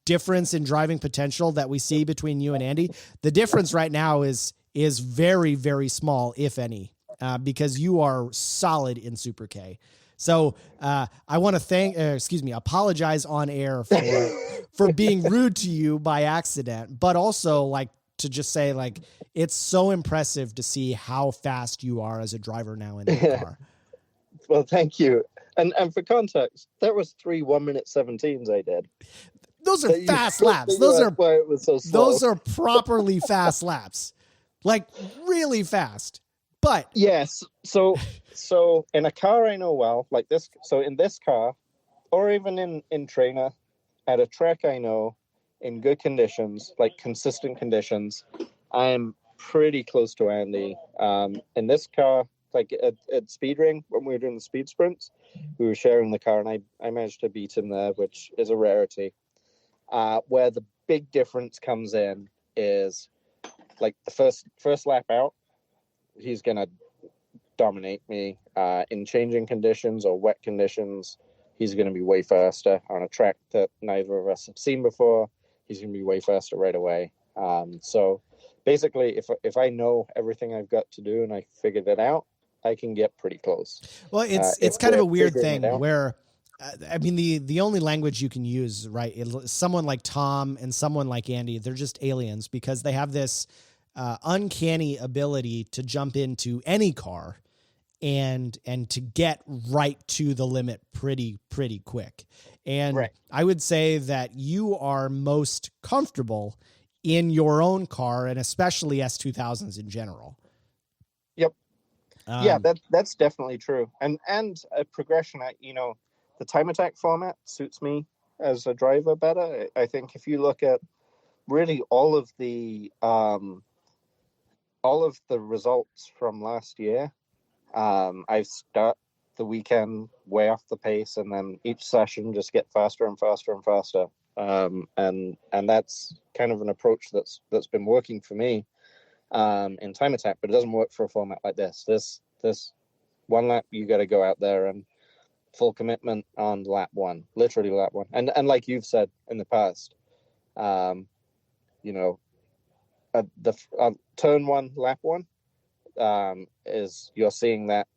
difference in driving potential that we see between you and Andy. The difference right now is very, very small, if any, because you are solid in Super K. So I want to apologize on air for being rude to you by accident, but also like to just say like, it's so impressive to see how fast you are as a driver now in that car. Well, thank you. And for context, that was 3 1:17 17s I did. Those are fast laps. Those are why it was so slow. Those are properly fast laps, like really fast. But yes, so in a car I know well, like this. So in this car, or even in trainer, at a track I know, in good conditions, like consistent conditions, I'm pretty close to Andy. In this car, like at Speedring, when we were doing the speed sprints, we were sharing the car, and I managed to beat him there, which is a rarity. Where the big difference comes in is like the first lap out, he's gonna dominate me. In changing conditions or wet conditions, he's gonna be way faster. On a track that neither of us have seen before, he's gonna be way faster right away. So basically, if I know everything I've got to do and I figured it out, I can get pretty close. Well, it's kind of a weird thing where, I mean, the only language you can use, right? Someone like Tom and someone like Andy, they're just aliens because they have this uncanny ability to jump into any car and to get right to the limit pretty quick. And right. I would say that you are most comfortable in your own car and especially S2000s in general. Yep. Yeah, that's definitely true. And a progression, the time attack format suits me as a driver better. I think if you look at really all of the results from last year, I start the weekend way off the pace, and then each session just get faster and faster and faster. And that's kind of an approach that's been working for me in time attack, but it doesn't work for a format like this. This one lap, you got to go out there and full commitment on lap one, literally lap one. And like you've said in the past, the turn one, lap one, is you're seeing that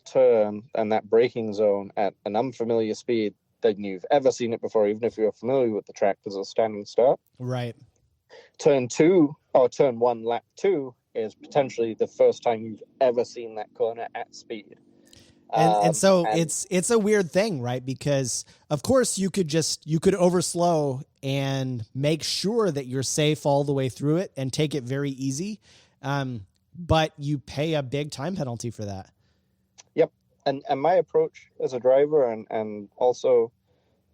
turn and that braking zone at an unfamiliar speed than you've ever seen it before, even if you're familiar with the track because it's a standing start. Right. Turn one, lap two is potentially the first time you've ever seen that corner at speed. And so it's a weird thing, right? Because of course you could overslow and make sure that you're safe all the way through it and take it very easy. But you pay a big time penalty for that. Yep. And my approach as a driver and also,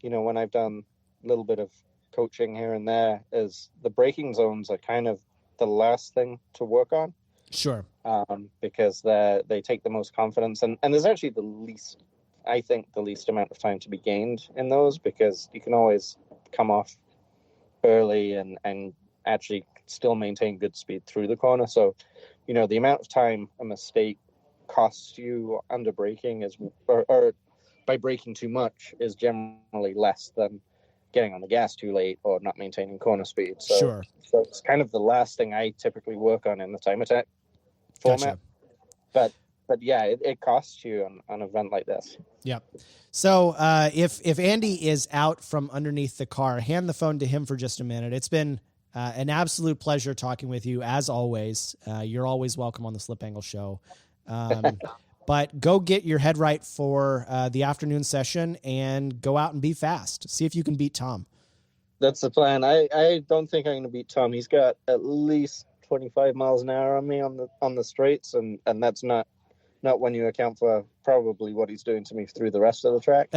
when I've done a little bit of coaching here and there is the braking zones are kind of the last thing to work on. Sure. Because they take the most confidence and there's actually the least amount of time to be gained in those because you can always come off early and actually still maintain good speed through the corner. So, the amount of time a mistake costs you under braking or by braking too much is generally less than getting on the gas too late or not maintaining corner speed. So, sure. So it's kind of the last thing I typically work on in the time attack format. Gotcha. But yeah, it costs you on an event like this. Yep. So if Andy is out from underneath the car, hand the phone to him for just a minute. It's been an absolute pleasure talking with you as always. You're always welcome on the Slip Angle Show. But go get your head right for the afternoon session and go out and be fast. See if you can beat Tom. That's the plan. I don't think I'm going to beat Tom. He's got at least 25 miles an hour on me on the straights, and that's not when you account for probably what he's doing to me through the rest of the track.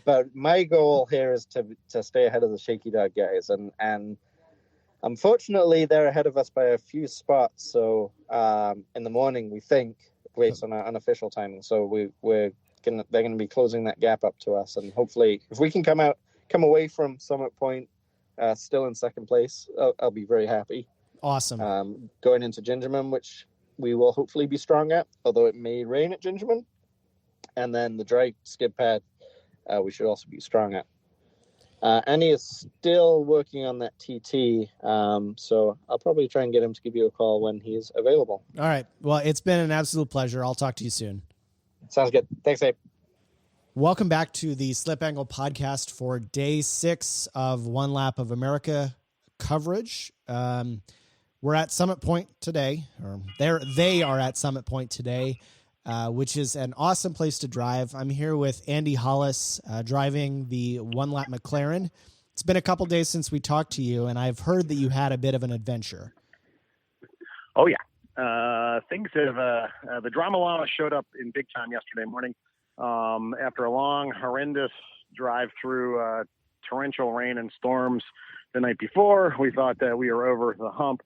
But my goal here is to stay ahead of the Shaky Dog guys, and unfortunately they're ahead of us by a few spots. So in the morning we think, based on our unofficial timing, so they're going to be closing that gap up to us, and hopefully if we can come away from Summit Point still in second place, I'll be very happy. Awesome. Going into Gingerman, which we will hopefully be strong at, although it may rain at Gingerman. and then the dry skid pad we should also be strong at. Andy is still working on that TT, so I'll probably try and get him to give you a call when he's available. All right. Well, it's been an absolute pleasure. I'll talk to you soon. Sounds good. Thanks, Abe. Welcome back to the Slip Angle podcast for day 6 of One Lap of America coverage. We're at Summit Point today, or they are at Summit Point today, which is an awesome place to drive. I'm here with Andy Hollis, driving the One Lap McLaren. It's been a couple days since we talked to you, and I've heard that you had a bit of an adventure. Oh, yeah. Things have, the drama llama showed up in big time yesterday morning. After a long, horrendous drive through torrential rain and storms the night before, we thought that we were over the hump.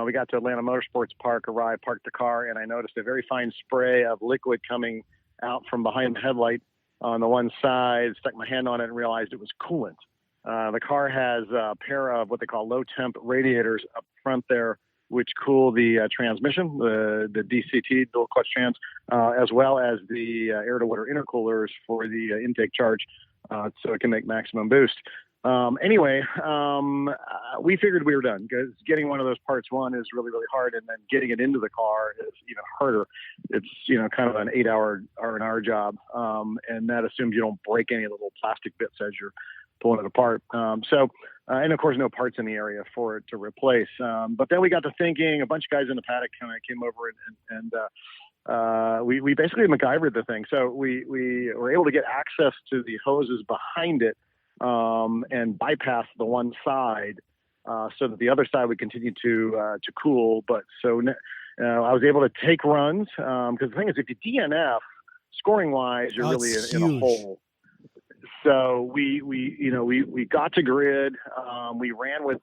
We got to Atlanta Motorsports Park, arrived, parked the car, and I noticed a very fine spray of liquid coming out from behind the headlight on the one side. Stuck my hand on it and realized it was coolant. The car has a pair of what they call low-temp radiators up front there, which cool the transmission, the DCT, dual clutch trans, as well as the air-to-water intercoolers for the intake charge, so it can make maximum boost. Anyway, we figured we were done because getting one of those parts one is really, really hard. And then getting it into the car is even harder. It's, kind of an 8-hour R&R job. And that assumes you don't break any of the little plastic bits as you're pulling it apart. And of course, no parts in the area for it to replace. But then we got to thinking, a bunch of guys in the paddock kind of came over and we basically MacGyvered the thing. So we were able to get access to the hoses behind it, and bypass the one side, so that the other side would continue to cool. But so I was able to take runs, because the thing is, if you DNF, scoring wise, you're really in a hole. So we got to grid. We ran with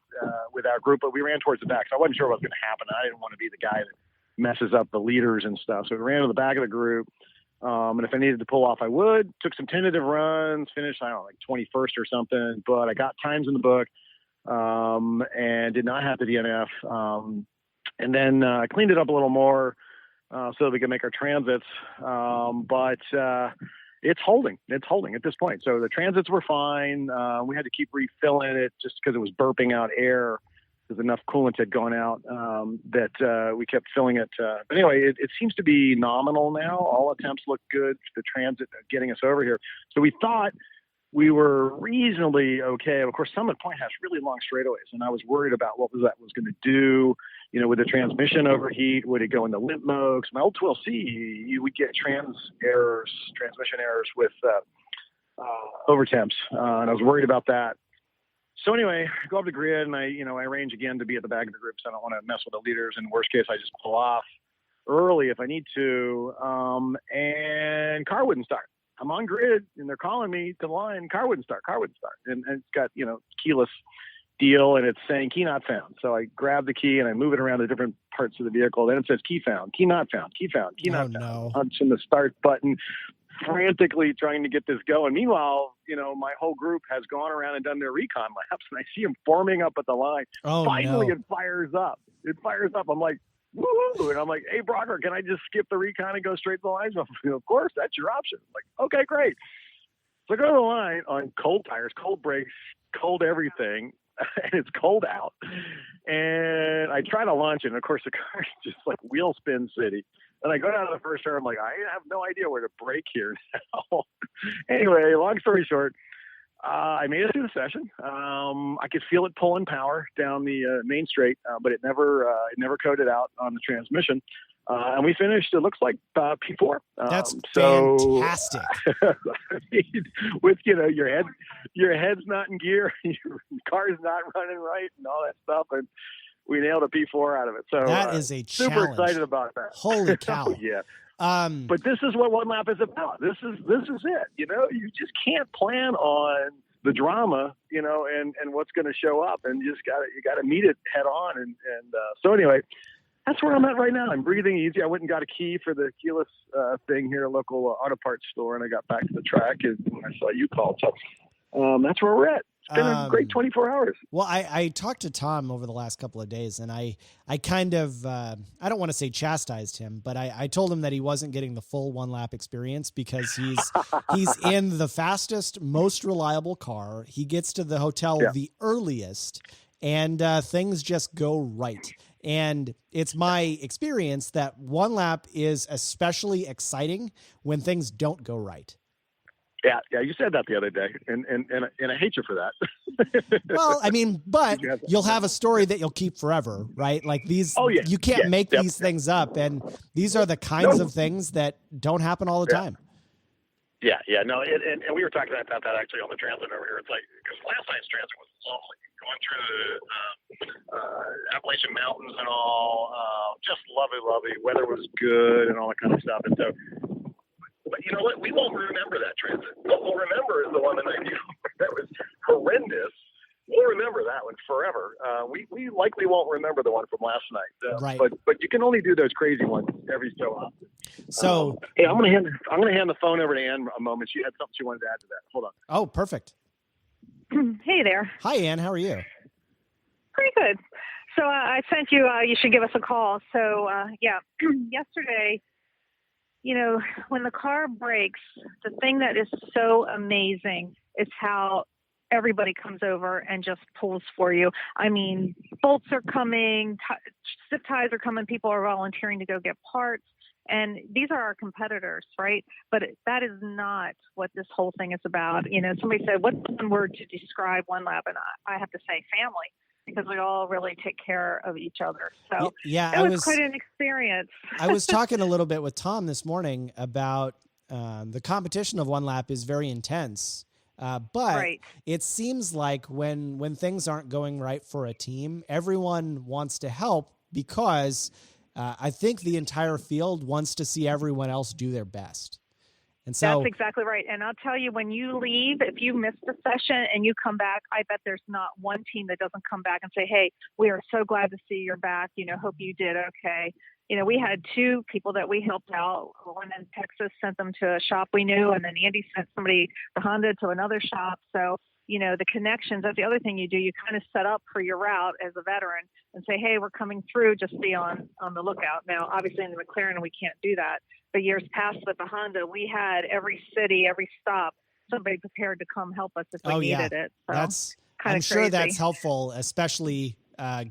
our group, but we ran towards the back. So I wasn't sure what was going to happen. I didn't want to be the guy that messes up the leaders and stuff. So we ran to the back of the group. And if I needed to pull off, I would. Took some tentative runs, finished, I don't know, like 21st or something. But I got times in the book, and did not have the DNF. And then I cleaned it up a little more so that we could make our transits. But it's holding. It's holding at this point. So the transits were fine. We had to keep refilling it just because it was burping out air. Because enough coolant had gone out that we kept filling it. But anyway, it seems to be nominal now. All attempts look good. The transit getting us over here. So we thought we were reasonably okay. Of course, Summit Point has really long straightaways, and I was worried about what that was going to do. Would the transmission overheat? Would it go into limp mode? My old 12C, you would get transmission errors with overtemps, and I was worried about that. So anyway, I go up the grid and I arrange again to be at the back of the group. So I don't want to mess with the leaders. In the worst case, I just pull off early if I need to. And car wouldn't start. I'm on grid and they're calling me to the line. Car wouldn't start. And it's got, keyless deal and it's saying key not found. So I grab the key and I move it around to different parts of the vehicle. Then it says key found, key not found, key found, key not found. No. Punching the start button, frantically trying to get this going. Meanwhile, my whole group has gone around and done their recon laps, and I see them forming up at the line. Finally, it fires up. I'm like, woo! And I'm like, hey, Brocker, can I just skip the recon and go straight to the line? Of course, that's your option. I'm like, okay, great. So I go to the line on cold tires, cold brakes, cold everything, and it's cold out. And I try to launch it, and of course, the car's just like wheel spin city. And I go down to the first turn. I'm like, I have no idea where to brake here now. Anyway, long story short, I made it through the session. I could feel it pulling power down the main straight, but it never coded out on the transmission. And we finished, it looks like P4. That's fantastic. I mean, with, your head's not in gear, your car's not running right and all that stuff. And we nailed a P4 out of it. So that is a super challenge. Excited about that. Holy cow. Oh, yeah. But this is what One Lap is about. This is it. You just can't plan on the drama, and what's going to show up, and you got to meet it head on. And so anyway, that's where I'm at right now. I'm breathing easy. I went and got a key for the keyless thing here, a local auto parts store, and I got back to the track and I saw you called. So that's where we're at. It's been a great 24 hours. Well, I talked to Tom over the last couple of days, and I kind of, I don't want to say chastised him, but I told him that he wasn't getting the full one lap experience because he's in the fastest, most reliable car. He gets to the hotel the earliest, and things just go right. And it's my experience that one lap is especially exciting when things don't go right. Yeah, you said that the other day, and I hate you for that. Well, I mean, but you'll have a story that you'll keep forever, right? Like these, you can't make these things up, and these are the kinds of things that don't happen all the time. Yeah, no, and we were talking about that actually on the transit over here. It's like, because last night's transit was lovely, going through the Appalachian Mountains and all, just lovely. Weather was good and all that kind of stuff, and so. But you know what? We won't remember that transit. What we'll remember is the one the night before. That was horrendous. We'll remember that one forever. We likely won't remember the one from last night. Right. But you can only do those crazy ones every so often. So hey, I'm gonna hand the phone over to Ann a moment. She had something she wanted to add to that. Hold on. Oh, perfect. Hey there. Hi, Ann. How are you? Pretty good. So I sent you. You should give us a call. So yesterday. You know, when the car breaks, the thing that is so amazing is how everybody comes over and just pulls for you. I mean, bolts are coming, zip ties are coming, people are volunteering to go get parts. And these are our competitors, right? But that is not what this whole thing is about. You know, somebody said, what's one word to describe one lab? And I have to say family. Because we all really take care of each other. So it was quite an experience. I was talking a little bit with Tom this morning about the competition of one lap is very intense. But it seems like when things aren't going right for a team, everyone wants to help because I think the entire field wants to see everyone else do their best. And so that's exactly right. And I'll tell you, when you leave, if you miss the session and you come back, I bet there's not one team that doesn't come back and say, hey, we are so glad to see you're back. You know, hope you did okay. You know, we had two people that we helped out. One in Texas sent them to a shop we knew, and then Andy sent somebody, the Honda, to another shop. So, you know, the connections, that's the other thing you do. You kind of set up for your route as a veteran and say, hey, we're coming through, just be on the lookout. Now, obviously in the McLaren, we can't do that. But years past with the Honda, we had every city, every stop, somebody prepared to come help us if we needed it. So I'm sure that's helpful, especially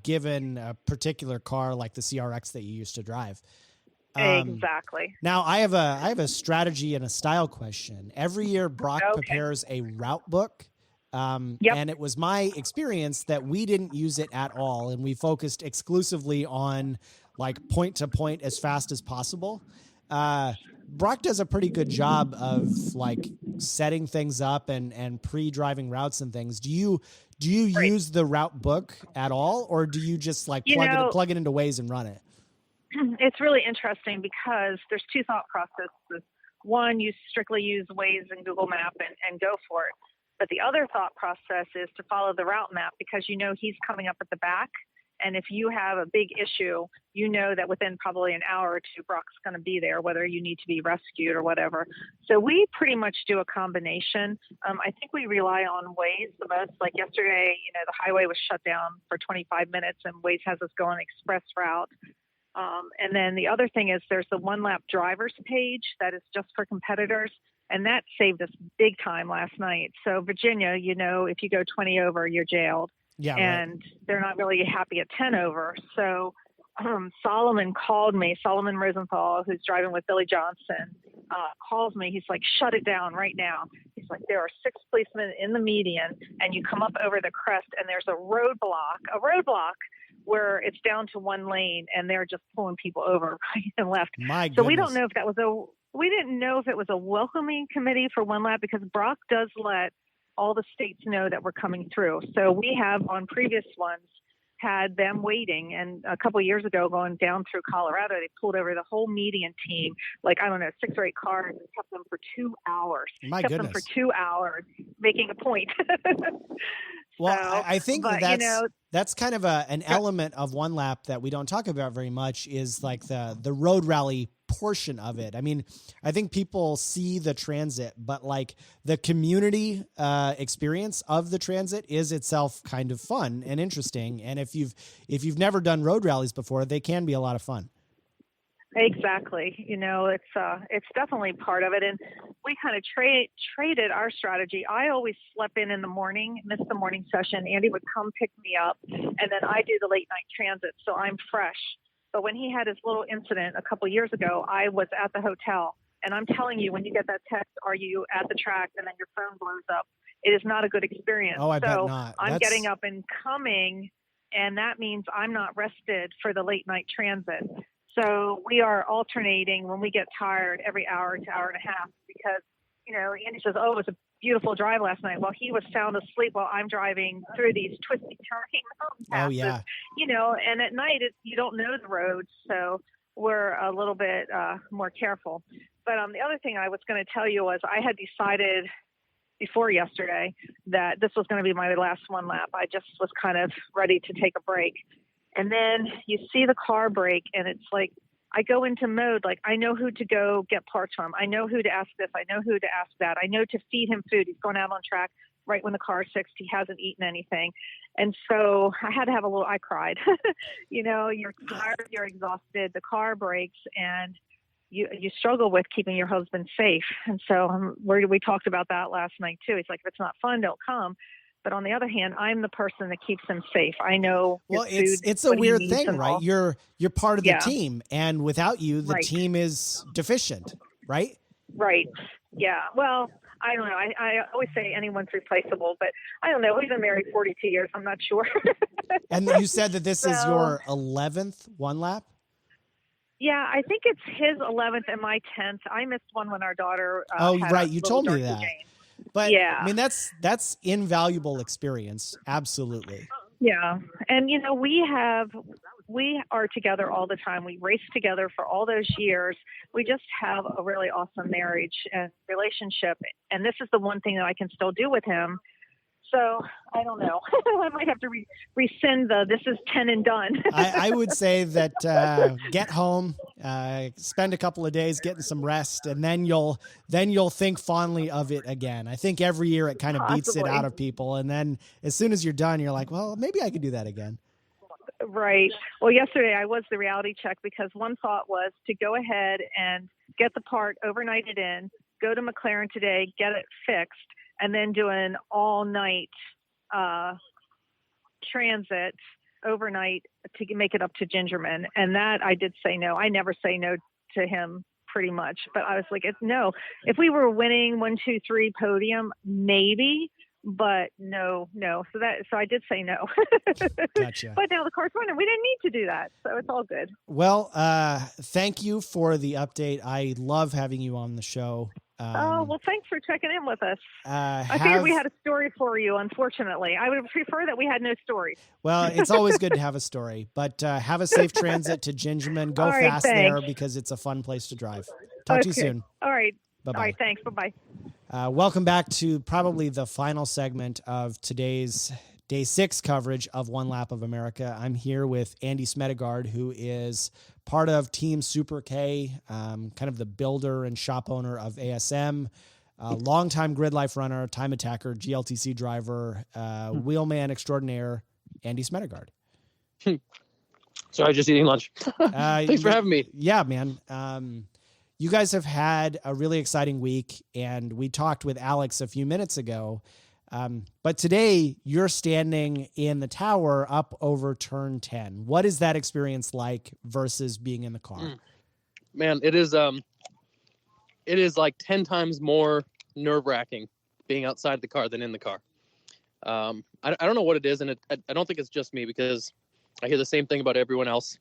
given a particular car like the CRX that you used to drive. Exactly. Now I have a strategy and a style question. Every year Brock prepares a route book. And it was my experience that we didn't use it at all. And we focused exclusively on like point to point as fast as possible. Brock does a pretty good job of like setting things up and pre-driving routes and things. Do you use the route book at all, or do you just like plug it into Waze and run it? It's really interesting because there's two thought processes. One, you strictly use Waze and Google Map and go for it. But the other thought process is to follow the route map because you know he's coming up at the back. And if you have a big issue, you know that within probably an hour or two, Brock's going to be there, whether you need to be rescued or whatever. So we pretty much do a combination. I think we rely on Waze the most. Like yesterday, you know, the highway was shut down for 25 minutes and Waze has us go on express route. And then the other thing is there's the one lap drivers page that is just for competitors. And that saved us big time last night. So Virginia, you know, if you go 20 over, you're jailed. Yeah, and they're not really happy at 10 over. So Solomon called me, Solomon Rosenthal, who's driving with Billy Johnson, calls me. He's like, shut it down right now. He's like, there are 6 policemen in the median, and you come up over the crest, and there's a roadblock where it's down to 1 lane, and they're just pulling people over right and left. My goodness. So we don't know if that was we didn't know if it was a welcoming committee for one lap because Brock does let all the states know that we're coming through. So we have on previous ones had them waiting. And a couple of years ago, going down through Colorado, they pulled over the whole median team, like, I don't know, 6 or 8 cars, and kept them for 2 hours. My kept goodness. them for 2 hours, making a point. Well, So, I think but, that's you know, that's kind of an element of one lap that we don't talk about very much is like the road rally portion of it? I mean, I think people see the transit, but like the community experience of the transit is itself kind of fun and interesting. And if you've never done road rallies before, they can be a lot of fun. Exactly. It's definitely part of it. And we kind of traded our strategy. I always slept in the morning, missed the morning session. Andy would come pick me up, and then I do the late night transit. So I'm fresh. But when he had his little incident a couple years ago, I was at the hotel. And I'm telling you, when you get that text, are you at the track? And then your phone blows up. It is not a good experience. Oh, I bet not. I'm getting up and coming, and that means I'm not rested for the late night transit. So we are alternating when we get tired every hour to hour and a half because, Andy says, oh, it was a beautiful drive last night. Well, he was sound asleep while I'm driving through these twisty turning mountain passes. Oh, yeah. And at night you don't know the roads. So we're a little bit more careful. But the other thing I was going to tell you was I had decided before yesterday that this was going to be my last one lap. I just was kind of ready to take a break. And then you see the car brake, and it's like I go into mode, like I know who to go get parts from. I know who to ask this. I know who to ask that. I know to feed him food. He's going out on track right when the car's fixed. He hasn't eaten anything. And so I had to have I cried. You're tired, you're exhausted, the car breaks, and you struggle with keeping your husband safe. And so we talked about that last night too. It's like, if it's not fun, don't come. But on the other hand, I'm the person that keeps him safe. I know. Well, it's a weird thing, right? You're part of the team, and without you, the team is deficient, right? Right. Yeah. Well, I don't know. I always say anyone's replaceable, but I don't know. We've been married 42 years. I'm not sure. And you said that this is your 11th one lap? Yeah, I think it's his 11th and my 10th. I missed one when our daughter. Right. You told me that. Jane. But yeah. I mean, that's invaluable experience. Absolutely. Yeah. And, we are together all the time. We race together for all those years. We just have a really awesome marriage and relationship. And this is the one thing that I can still do with him. So I don't know. I might have to rescind this is 10 and done. I would say that get home, spend a couple of days getting some rest, and then you'll think fondly of it again. I think every year it kind of beats it out of people, and then as soon as you're done, you're like, well, maybe I could do that again. Right. Well, yesterday I was the reality check because one thought was to go ahead and get the part overnighted in, go to McLaren today, get it fixed, and then do an all-night transit overnight to make it up to Gingerman. And that I did say no. I never say no to him pretty much. But I was like, no. If we were winning 1, 2, 3 podium, maybe. But no. So I did say no. Gotcha. But now the car's running. We didn't need to do that. So it's all good. Well, thank you for the update. I love having you on the show. Well, thanks for checking in with us. I figured we had a story for you, unfortunately. I would prefer that we had no story. Well, it's always good to have a story, but have a safe transit to Gingerman. Go fast there because it's a fun place to drive. Talk to you soon. All right. Bye-bye. All right, thanks. Bye-bye. Welcome back to probably the final segment of today's Day 6 coverage of One Lap of America. I'm here with Andy Smedegaard, who is part of Team Super K, kind of the builder and shop owner of ASM, longtime grid life runner, time attacker, GLTC driver, wheelman extraordinaire, Andy Smedegaard. Sorry, just eating lunch. Thanks for having me. Yeah, man. You guys have had a really exciting week, and we talked with Alex a few minutes ago. But today you're standing in the tower up over turn 10. What is that experience like versus being in the car? Man, it is like 10 times more nerve-wracking being outside the car than in the car. I don't know what it is, and I don't think it's just me because I hear the same thing about everyone else.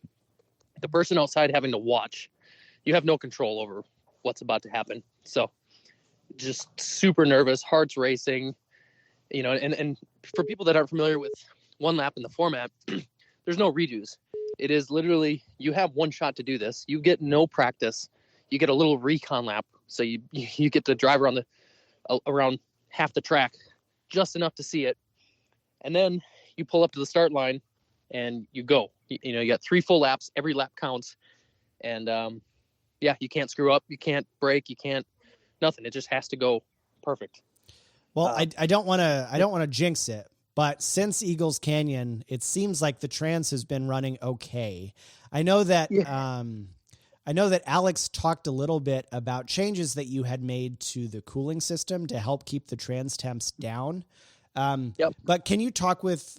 The person outside having to watch, you have no control over what's about to happen. So just super nervous, heart's racing. And for people that aren't familiar with one lap in the format, there's no redos. It is literally, you have one shot to do this. You get no practice. You get a little recon lap. So you get to drive around half the track, just enough to see it. And then you pull up to the start line and you go. You got 3 full laps. Every lap counts. And yeah, you can't screw up, you can't break, you can't nothing. It just has to go perfect. Well, I don't want to jinx it, but since Eagles Canyon, it seems like the trans has been running okay. I know that Alex talked a little bit about changes that you had made to the cooling system to help keep the trans temps down. Yep. But can you talk with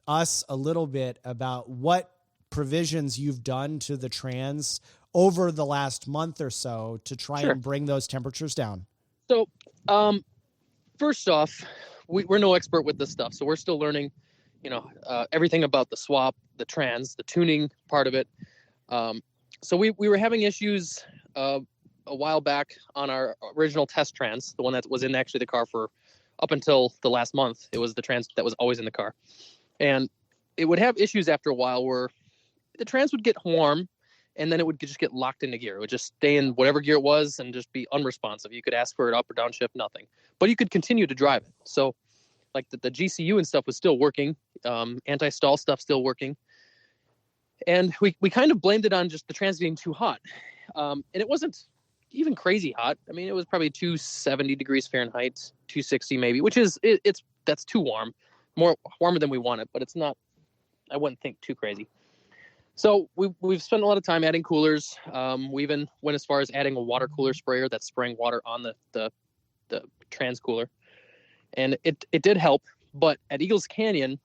us a little bit about what provisions you've done to the trans over the last month or so to try and bring those temperatures down? So, first off, we're no expert with this stuff, so we're still learning, everything about the swap, the trans, the tuning part of it. So we were having issues a while back on our original test trans, the one that was in actually the car for up until the last month. It was the trans that was always in the car. And it would have issues after a while where the trans would get warm and then it would just get locked into gear. It would just stay in whatever gear it was and just be unresponsive. You could ask for it up or downshift, nothing. But you could continue to drive it. So like the GCU and stuff was still working. Anti-stall stuff still working. And we kind of blamed it on just the trans being too hot. And it wasn't even crazy hot. I mean, it was probably 270 degrees Fahrenheit, 260 maybe, which is, that's too warm. More warmer than we wanted, but it's not, I wouldn't think too crazy. So we've spent a lot of time adding coolers. We even went as far as adding a water cooler sprayer that's spraying water on the trans cooler. And it did help, but at Eagles Canyon,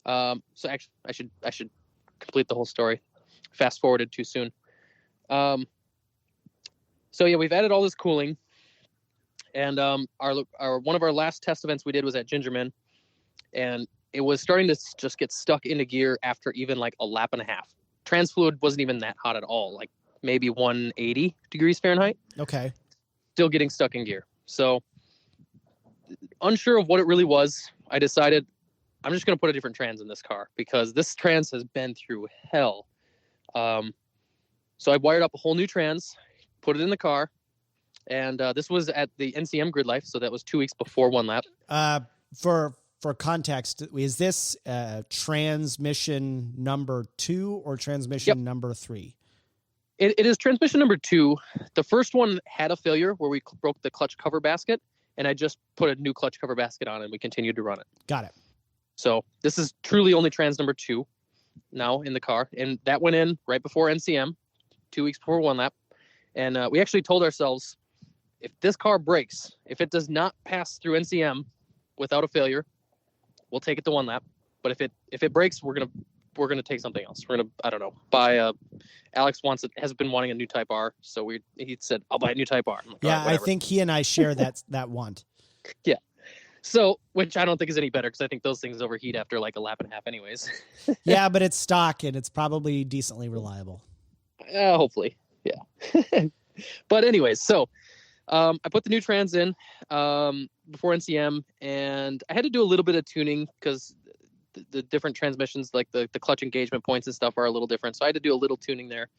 so actually I should complete the whole story. Fast forwarded too soon. So yeah, we've added all this cooling, and our one of our last test events we did was at Gingerman, and it was starting to just get stuck into gear after even like a lap and a half. Trans fluid wasn't even that hot at all, like maybe 180 degrees Fahrenheit. Okay. Still getting stuck in gear. So unsure of what it really was, I decided I'm just going to put a different trans in this car because this trans has been through hell. So I wired up a whole new trans, put it in the car, and this was at the NCM Grid Life, so that was 2 weeks before one lap. For context, is this transmission number 2 or transmission number 3? It is transmission number 2. The first one had a failure where we broke the clutch cover basket, and I just put a new clutch cover basket on, and we continued to run it. Got it. So this is truly only trans number 2 now in the car, and that went in right before NCM, 2 weeks before one lap. And we actually told ourselves, if this car breaks, if it does not pass through NCM without a failure, we'll take it to one lap. But if it breaks, we're gonna take something else. We're gonna, I don't know, buy Alex has been wanting a new Type R, so he said I'll buy a new Type R. I'm like, yeah, I think he and I share that want. Yeah. So, which I don't think is any better because I think those things overheat after like a lap and a half anyways. Yeah, but it's stock and it's probably decently reliable. Hopefully, yeah. But anyways, so I put the new trans in before NCM, and I had to do a little bit of tuning because the different transmissions, like the clutch engagement points and stuff, are a little different. So I had to do a little tuning there,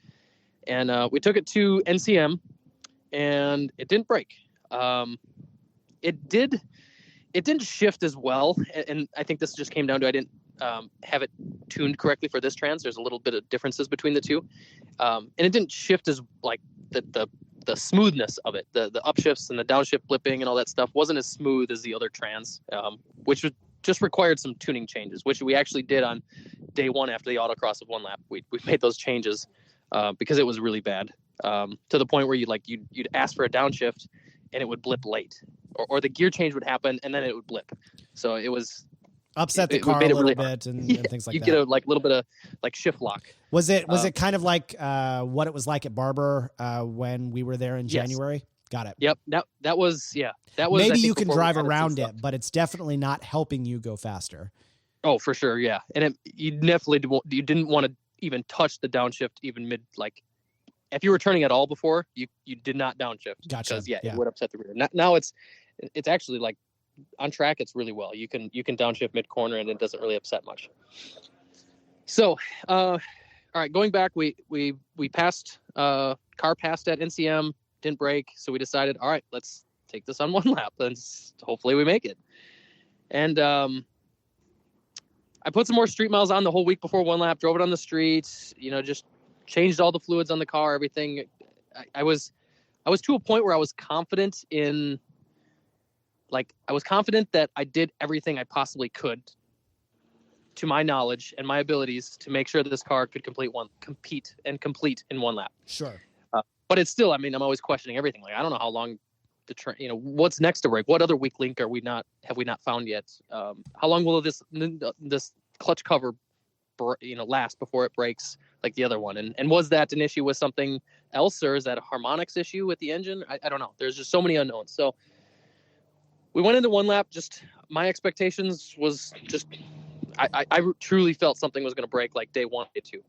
and we took it to NCM, and it didn't break. It didn't shift as well, and I think this just came down to I didn't have it tuned correctly for this trans. There's a little bit of differences between the two, and it didn't shift as like the smoothness of it. The upshifts and the downshift blipping and all that stuff wasn't as smooth as the other trans, which just required some tuning changes, which we actually did on day one after the autocross of one lap. We made those changes because it was really bad, to the point where you'd ask for a downshift and it would blip late, or the gear change would happen and then it would blip. So it was upset the car a little bit and things like that. You get a little bit of like shift lock. Was it kind of like what it was like at Barber when we were there in January? Yes. Got it. Yep. That was. Maybe you can drive around it, but it's definitely not helping you go faster. Oh, for sure. Yeah. And you didn't want to even touch the downshift even mid, like if you were turning at all before, you did not downshift. Gotcha. Because it would upset the rear. Now it's actually like on track. It's really well. You can downshift mid corner and it doesn't really upset much. So, all right, going back, we passed, car passed at NCM, didn't break. So we decided, all right, let's take this on one lap and hopefully we make it. And I put some more street miles on the whole week before one lap, drove it on the street, just changed all the fluids on the car, everything. I was to a point where I was confident that I did everything I possibly could to my knowledge and my abilities to make sure that this car could complete in one lap. Sure. But it's still, I mean, I'm always questioning everything. Like, I don't know how long what's next to break? What other weak link have we not found yet? How long will this clutch cover, last before it breaks like the other one? And was that an issue with something else, or is that a harmonics issue with the engine? I don't know. There's just so many unknowns. So we went into one lap. Just my expectations was just, I truly felt something was going to break like day one, day two.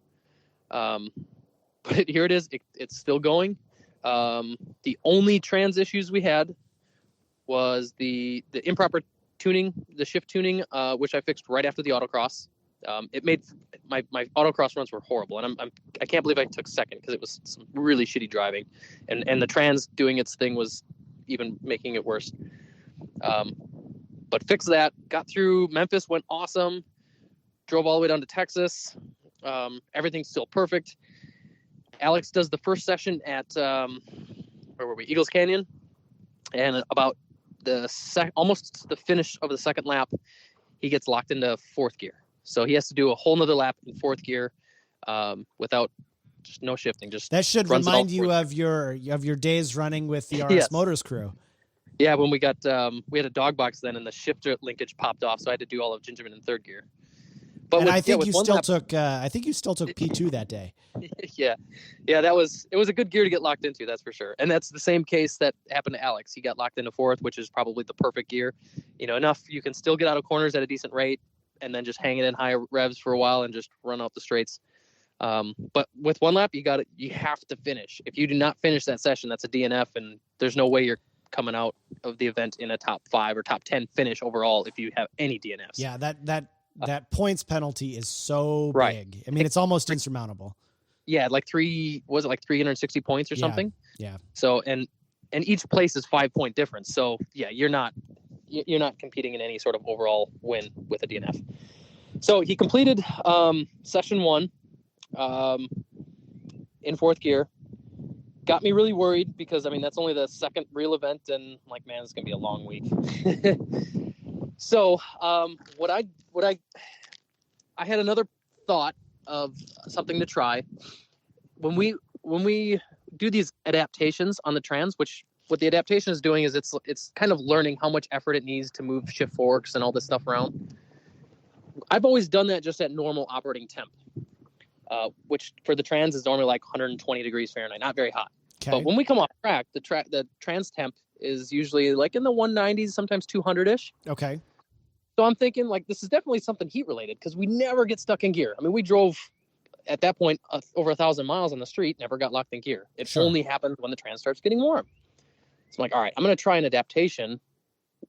But here it is. It's still going. The only trans issues we had was the improper tuning, the shift tuning, which I fixed right after the autocross. It made my autocross runs were horrible, and I can't believe I took second because it was some really shitty driving, and the trans doing its thing was even making it worse. But fixed that, got through Memphis, went awesome, drove all the way down to Texas. Everything's still perfect. Alex does the first session at where were we? Eagles Canyon, and about almost the finish of the second lap, he gets locked into fourth gear. So he has to do a whole nother lap in fourth gear without just no shifting. Just that should remind you of your days running with the RS Motors crew. Yeah, when we had a dog box then, and the shifter linkage popped off, so I had to do all of Gingerman in third gear. But I think you still took P2 that day. Yeah, it was a good gear to get locked into, that's for sure. And that's the same case that happened to Alex. He got locked into fourth, which is probably the perfect gear. Enough you can still get out of corners at a decent rate, and then just hang it in high revs for a while and just run out the straights. But with one lap, you have to finish. If you do not finish that session, that's a DNF, and there's no way you're coming out of the event in a top 5 or top 10 finish overall if you have any DNFs. Yeah, that points penalty is so big. I mean, it's almost insurmountable. Yeah, like 360 points or something? Yeah. So and each place is 5-point difference. So yeah, you're not competing in any sort of overall win with a DNF. So he completed session 1 in fourth gear. Got me really worried because, I mean, that's only the second real event, and I'm like, man, it's gonna be a long week. So what I had another thought of something to try when we do these adaptations on the trans, which what the adaptation is doing is it's kind of learning how much effort it needs to move shift forks and all this stuff around. I've always done that just at normal operating temp, which for the trans is normally like 120 degrees Fahrenheit, not very hot. Okay. But when we come off track, the trans temp is usually like in the 190s, sometimes 200-ish. Okay. So I'm thinking like this is definitely something heat related because we never get stuck in gear. I mean, we drove at that point over 1,000 miles on the street, never got locked in gear. It only happens when the trans starts getting warm. So I'm like, all right, I'm going to try an adaptation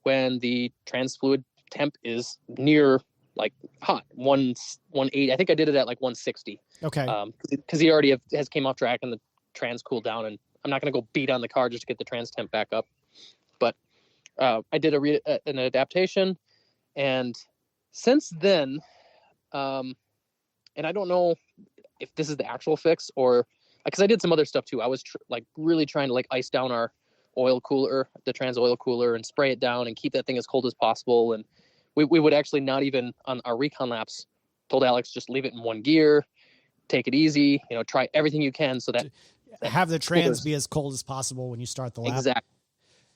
when the trans fluid temp is near like hot, 180. I think I did it at like 160. Okay. Because he already has came off track and the trans cooled down, and I'm not going to go beat on the car just to get the trans temp back up. But I did an adaptation. And since then, and I don't know if this is the actual fix or because I did some other stuff too. I was really trying to like ice down our oil cooler, the trans oil cooler, and spray it down and keep that thing as cold as possible. And we would actually not even on our recon laps told Alex just leave it in one gear, take it easy, try everything you can so that have the trans be as cold as possible when you start the lap. Exactly.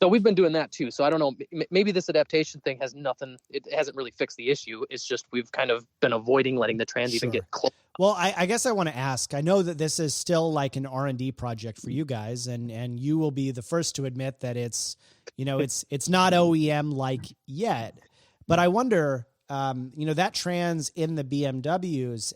So we've been doing that too. So I don't know, maybe this adaptation thing has nothing, it hasn't really fixed the issue. It's just we've kind of been avoiding letting the trans even get close. Well, I guess I want to ask, I know that this is still like an R&D project for you guys, and you will be the first to admit that it's, it's not OEM like yet, but I wonder, that trans in the BMWs,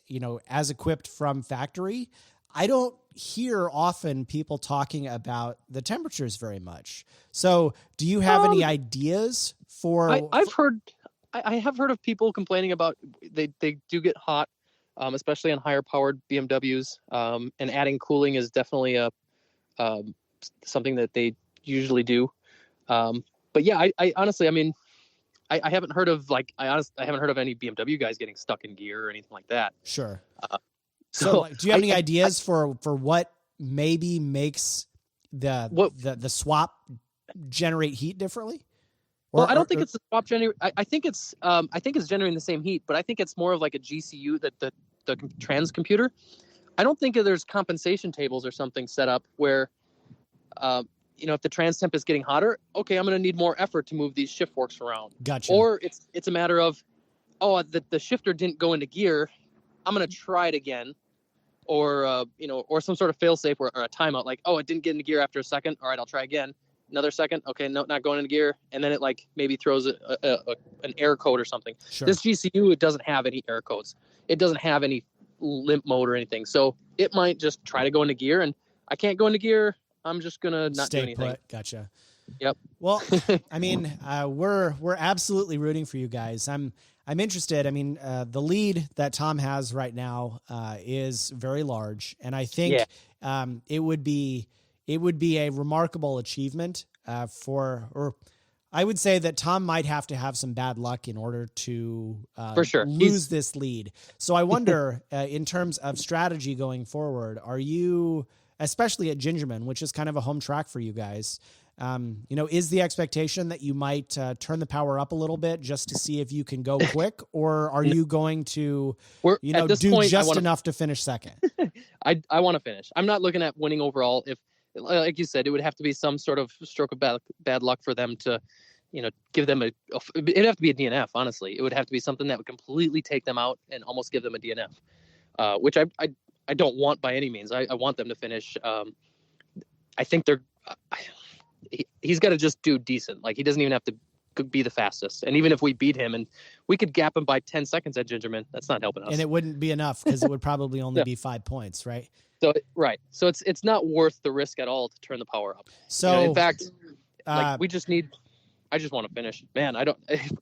as equipped from factory, I don't hear often people talking about the temperatures very much. So do you have any ideas for... I have heard of people complaining about they do get hot, especially on higher powered BMWs, and adding cooling is definitely something that they usually do. But yeah, I honestly, I mean, I haven't heard of I haven't heard of any BMW guys getting stuck in gear or anything like that. Sure. So like, do you have any ideas for what maybe makes the swap generate heat differently? Well, I don't think it's the swap generator. I think it's generating the same heat, but I think it's more of like a GCU, that the trans computer. I don't think there's compensation tables or something set up where, if the trans temp is getting hotter, okay, I'm going to need more effort to move these shift forks around. Gotcha. Or it's a matter of, the shifter didn't go into gear, I'm going to try it again. Or, or some sort of fail-safe or a timeout, like, it didn't get into gear after a second. All right, I'll try again. Another second. Okay, no, not going into gear. And then it like maybe throws an error code or something. Sure. This GCU, it doesn't have any error codes. It doesn't have any limp mode or anything. So it might just try to go into gear, and I can't go into gear. I'm just going to not do anything. Put. Gotcha. Yep. Well, I mean, we're absolutely rooting for you guys. I'm interested. I mean, the lead that Tom has right now is very large, and I think it would be a remarkable achievement or I would say that Tom might have to have some bad luck in order to for sure lose this lead. So I wonder, in terms of strategy going forward, are you, especially at Gingerman, which is kind of a home track for you guys, is the expectation that you might turn the power up a little bit just to see if you can go quick, or are you going to, do just enough to finish second? I want to finish. I'm not looking at winning overall. If, like you said, it would have to be some sort of stroke of bad luck for them to, give them it'd have to be a DNF. Honestly, it would have to be something that would completely take them out and almost give them a DNF, which I don't want by any means. I want them to finish. I think he's got to just do decent. Like, he doesn't even have to be the fastest. And even if we beat him and we could gap him by 10 seconds at Gingerman, that's not helping us. And it wouldn't be enough because it would probably only be 5 points, right? So, right. So it's not worth the risk at all to turn the power up. So in fact, I just want to finish, man.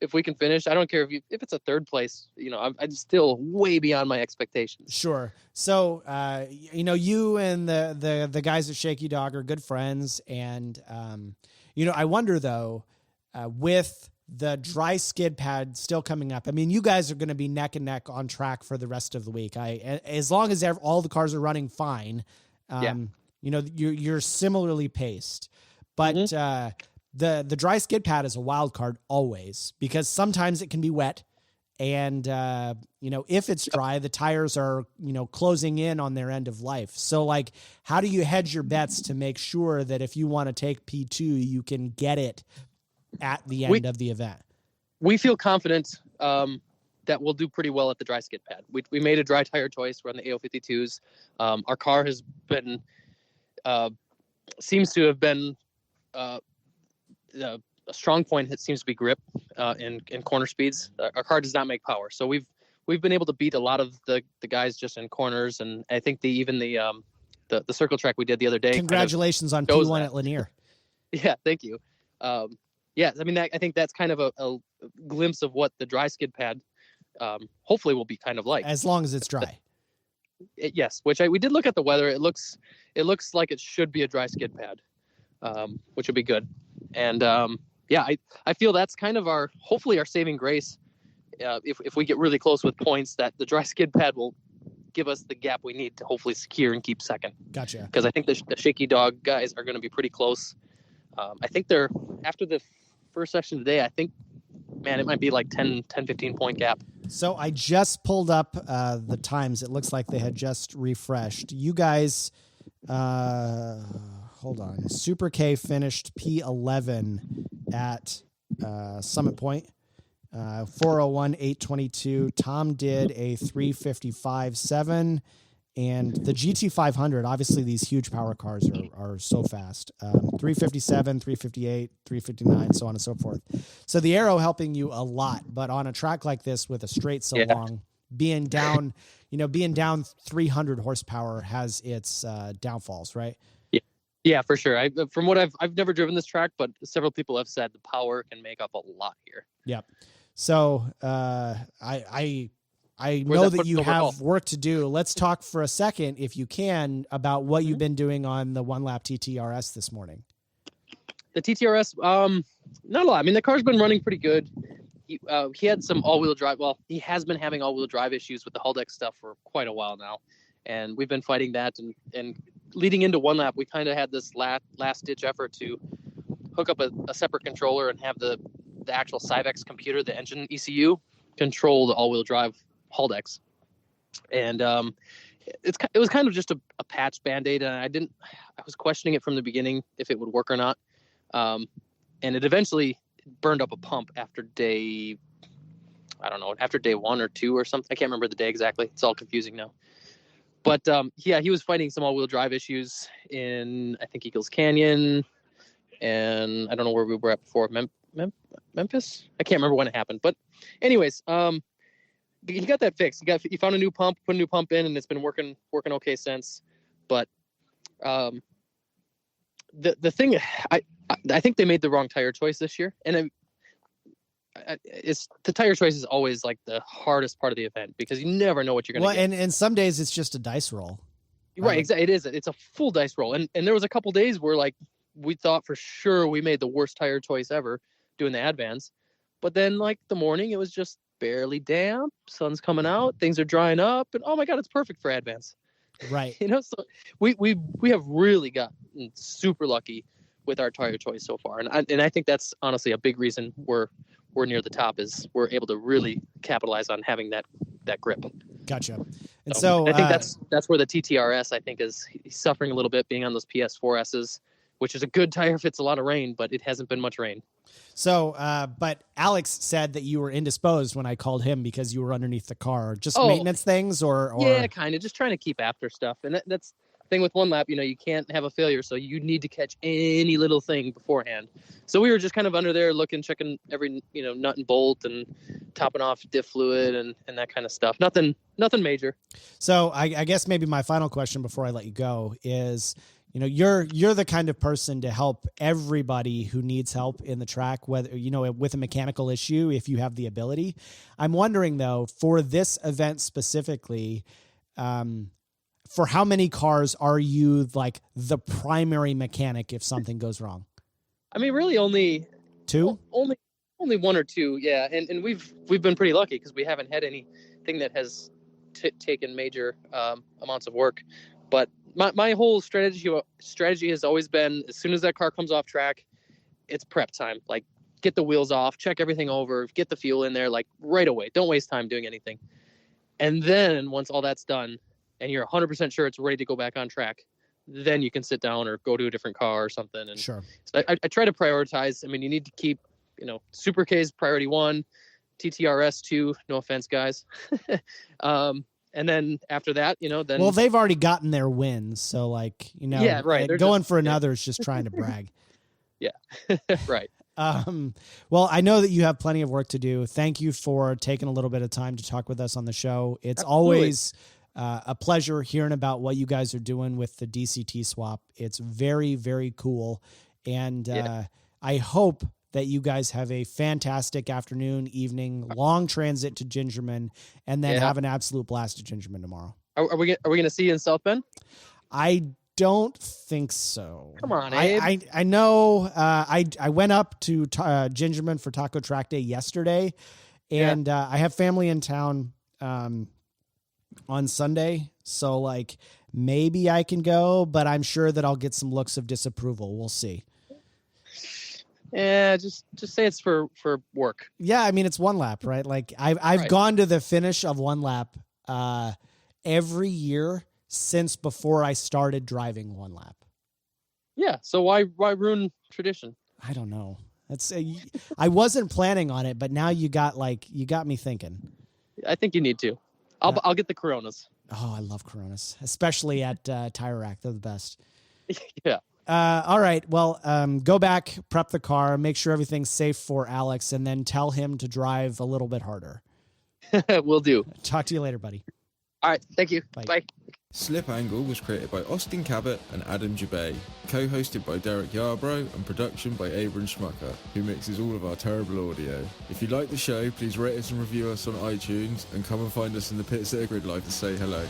If we can finish, I don't care if it's a third place, I'm still way beyond my expectations. Sure. So, you and the guys at Shaky Dog are good friends. And, I wonder though, with the dry skid pad still coming up, I mean, you guys are going to be neck and neck on track for the rest of the week. As long as all the cars are running fine, you're similarly paced, but, the dry skid pad is a wild card always, because sometimes it can be wet, and if it's dry, the tires are closing in on their end of life. So like, how do you hedge your bets to make sure that if you want to take P2, you can get it at the end of the event? We feel confident that we'll do pretty well at the dry skid pad. We made a dry tire choice. We're on the AO52s. Our car has been seems to have been a strong point. It seems to be grip in corner speeds. Our car does not make power, so we've been able to beat a lot of the guys just in corners, and I think the circle track we did the other day. Congratulations on P1 at Lanier. Yeah, thank you. I mean, I think that's kind of a glimpse of what the dry skid pad hopefully will be kind of like, as long as it's dry. Yes, which we did look at the weather. It looks like it should be a dry skid pad, which would be good. And I feel that's kind of hopefully our saving grace. If we get really close with points, that the dry skid pad will give us the gap we need to hopefully secure and keep second. Gotcha. Because I think the Shaky Dog guys are going to be pretty close. I think they're, after the first session today, I think, man, it might be like 10, 15 point gap. So I just pulled up the times. It looks like they had just refreshed. You guys, hold on. Super K finished P11 at Summit Point, 401.822. Tom did a 355.7. And the GT500, obviously these huge power cars are so fast. 357, 358, 359, so on and so forth. So the aero helping you a lot, but on a track like this with a straight so long, being down 300 horsepower has its downfalls, right? Yeah, for sure. From what I've never driven this track, but several people have said the power can make up a lot here. Yep. So I know that you have work to do. Let's talk for a second, if you can, about what you've been doing on the one lap TTRS this morning. The TTRS, not a lot. I mean, the car's been running pretty good. He had some all-wheel drive. Well, he has been having all-wheel drive issues with the hull deck stuff for quite a while now. and we've been fighting that. And leading into one lap, we kind of had this last ditch effort to hook up a separate controller and have the actual Cybex computer, the engine ECU, control the all-wheel drive Haldex. And it was kind of just a patch Band-Aid, and I was questioning it from the beginning if it would work or not. And it eventually burned up a pump after day 1 or 2 or something. I can't remember the day exactly. It's all confusing now. But he was fighting some all-wheel drive issues in, I think, Eagles Canyon, and I don't know where we were at before. Memphis? I can't remember when it happened. But anyways, he got that fixed. He found a new pump, put a new pump in, and it's been working okay since. But the thing, I think they made the wrong tire choice this year, and the tire choice is always like the hardest part of the event because you never know what you're going to get. And some days it's just a dice roll. Right, exactly. It's a full dice roll, and there was a couple days where like we thought for sure we made the worst tire choice ever doing the Advance, but then like the morning it was just barely damp, sun's coming out, things are drying up, and oh my god, it's perfect for Advance. Right. So we have really gotten super lucky with our tire choice so far, and I think that's honestly a big reason we're near the top is we're able to really capitalize on having that grip. Gotcha. And so I think that's where the TTRS I think is suffering a little bit, being on those PS4Ss, which is a good tire if it's a lot of rain, but it hasn't been much rain. So, but Alex said that you were indisposed when I called him because you were underneath the car. Just maintenance things, or yeah, kind of just trying to keep after stuff. And that's the thing with one lap. You can't have a failure, so you need to catch any little thing beforehand. So we were just kind of under there checking every nut and bolt and topping off diff fluid and that kind of stuff. Nothing major. So I guess maybe my final question before I let you go is, you're the kind of person to help everybody who needs help in the track, whether, with a mechanical issue, if you have the ability. I'm wondering though, for this event specifically, for how many cars are you like the primary mechanic if something goes wrong? I mean, really only 2? Only 1 or 2. Yeah. And we've been pretty lucky because we haven't had anything that has taken major amounts of work, but my whole strategy has always been, as soon as that car comes off track, it's prep time. Like, get the wheels off, check everything over, get the fuel in there, like right away. Don't waste time doing anything. And then once all that's done and you're 100% sure it's ready to go back on track, then you can sit down or go to a different car or something. And sure. So I try to prioritize. I mean, you need to keep, Super K's priority 1, TTRS 2, no offense, guys. And then after that, then... Well, they've already gotten their wins. So, yeah, right. Like going for another is just trying to brag. Yeah, right. Well, I know that you have plenty of work to do. Thank you for taking a little bit of time to talk with us on the show. It's Absolutely. Always a pleasure hearing about what you guys are doing with the DCT swap. It's very, very cool. And I hope that you guys have a fantastic afternoon, evening, long transit to Gingerman, and then have an absolute blast at Gingerman tomorrow. Are we going to see you in South Bend? I don't think so. Come on, Abe. I know. I went up to Gingerman for Taco Track Day yesterday, and I have family in town on Sunday, so maybe I can go, but I'm sure that I'll get some looks of disapproval. We'll see. Yeah, just say it's for work. Yeah, I mean it's one lap, right? Like I've gone to the finish of one lap every year since before I started driving one lap. Yeah, so why ruin tradition? I don't know. That's I wasn't planning on it, but now you got me thinking. I think you need to. I'll get the Coronas. Oh, I love Coronas, especially at Tire Rack. They're the best. Yeah. All right. Well, go back, prep the car, make sure everything's safe for Alex, and then tell him to drive a little bit harder. Will do. Talk to you later, buddy. All right. Thank you. Bye. Slip Angle was created by Austin Cabot and Adam Jabay, co-hosted by Derek Yarbrough, and production by Abram Schmucker, who mixes all of our terrible audio. If you like the show, please rate us and review us on iTunes, and come and find us in the pits at a Grid Live to say hello.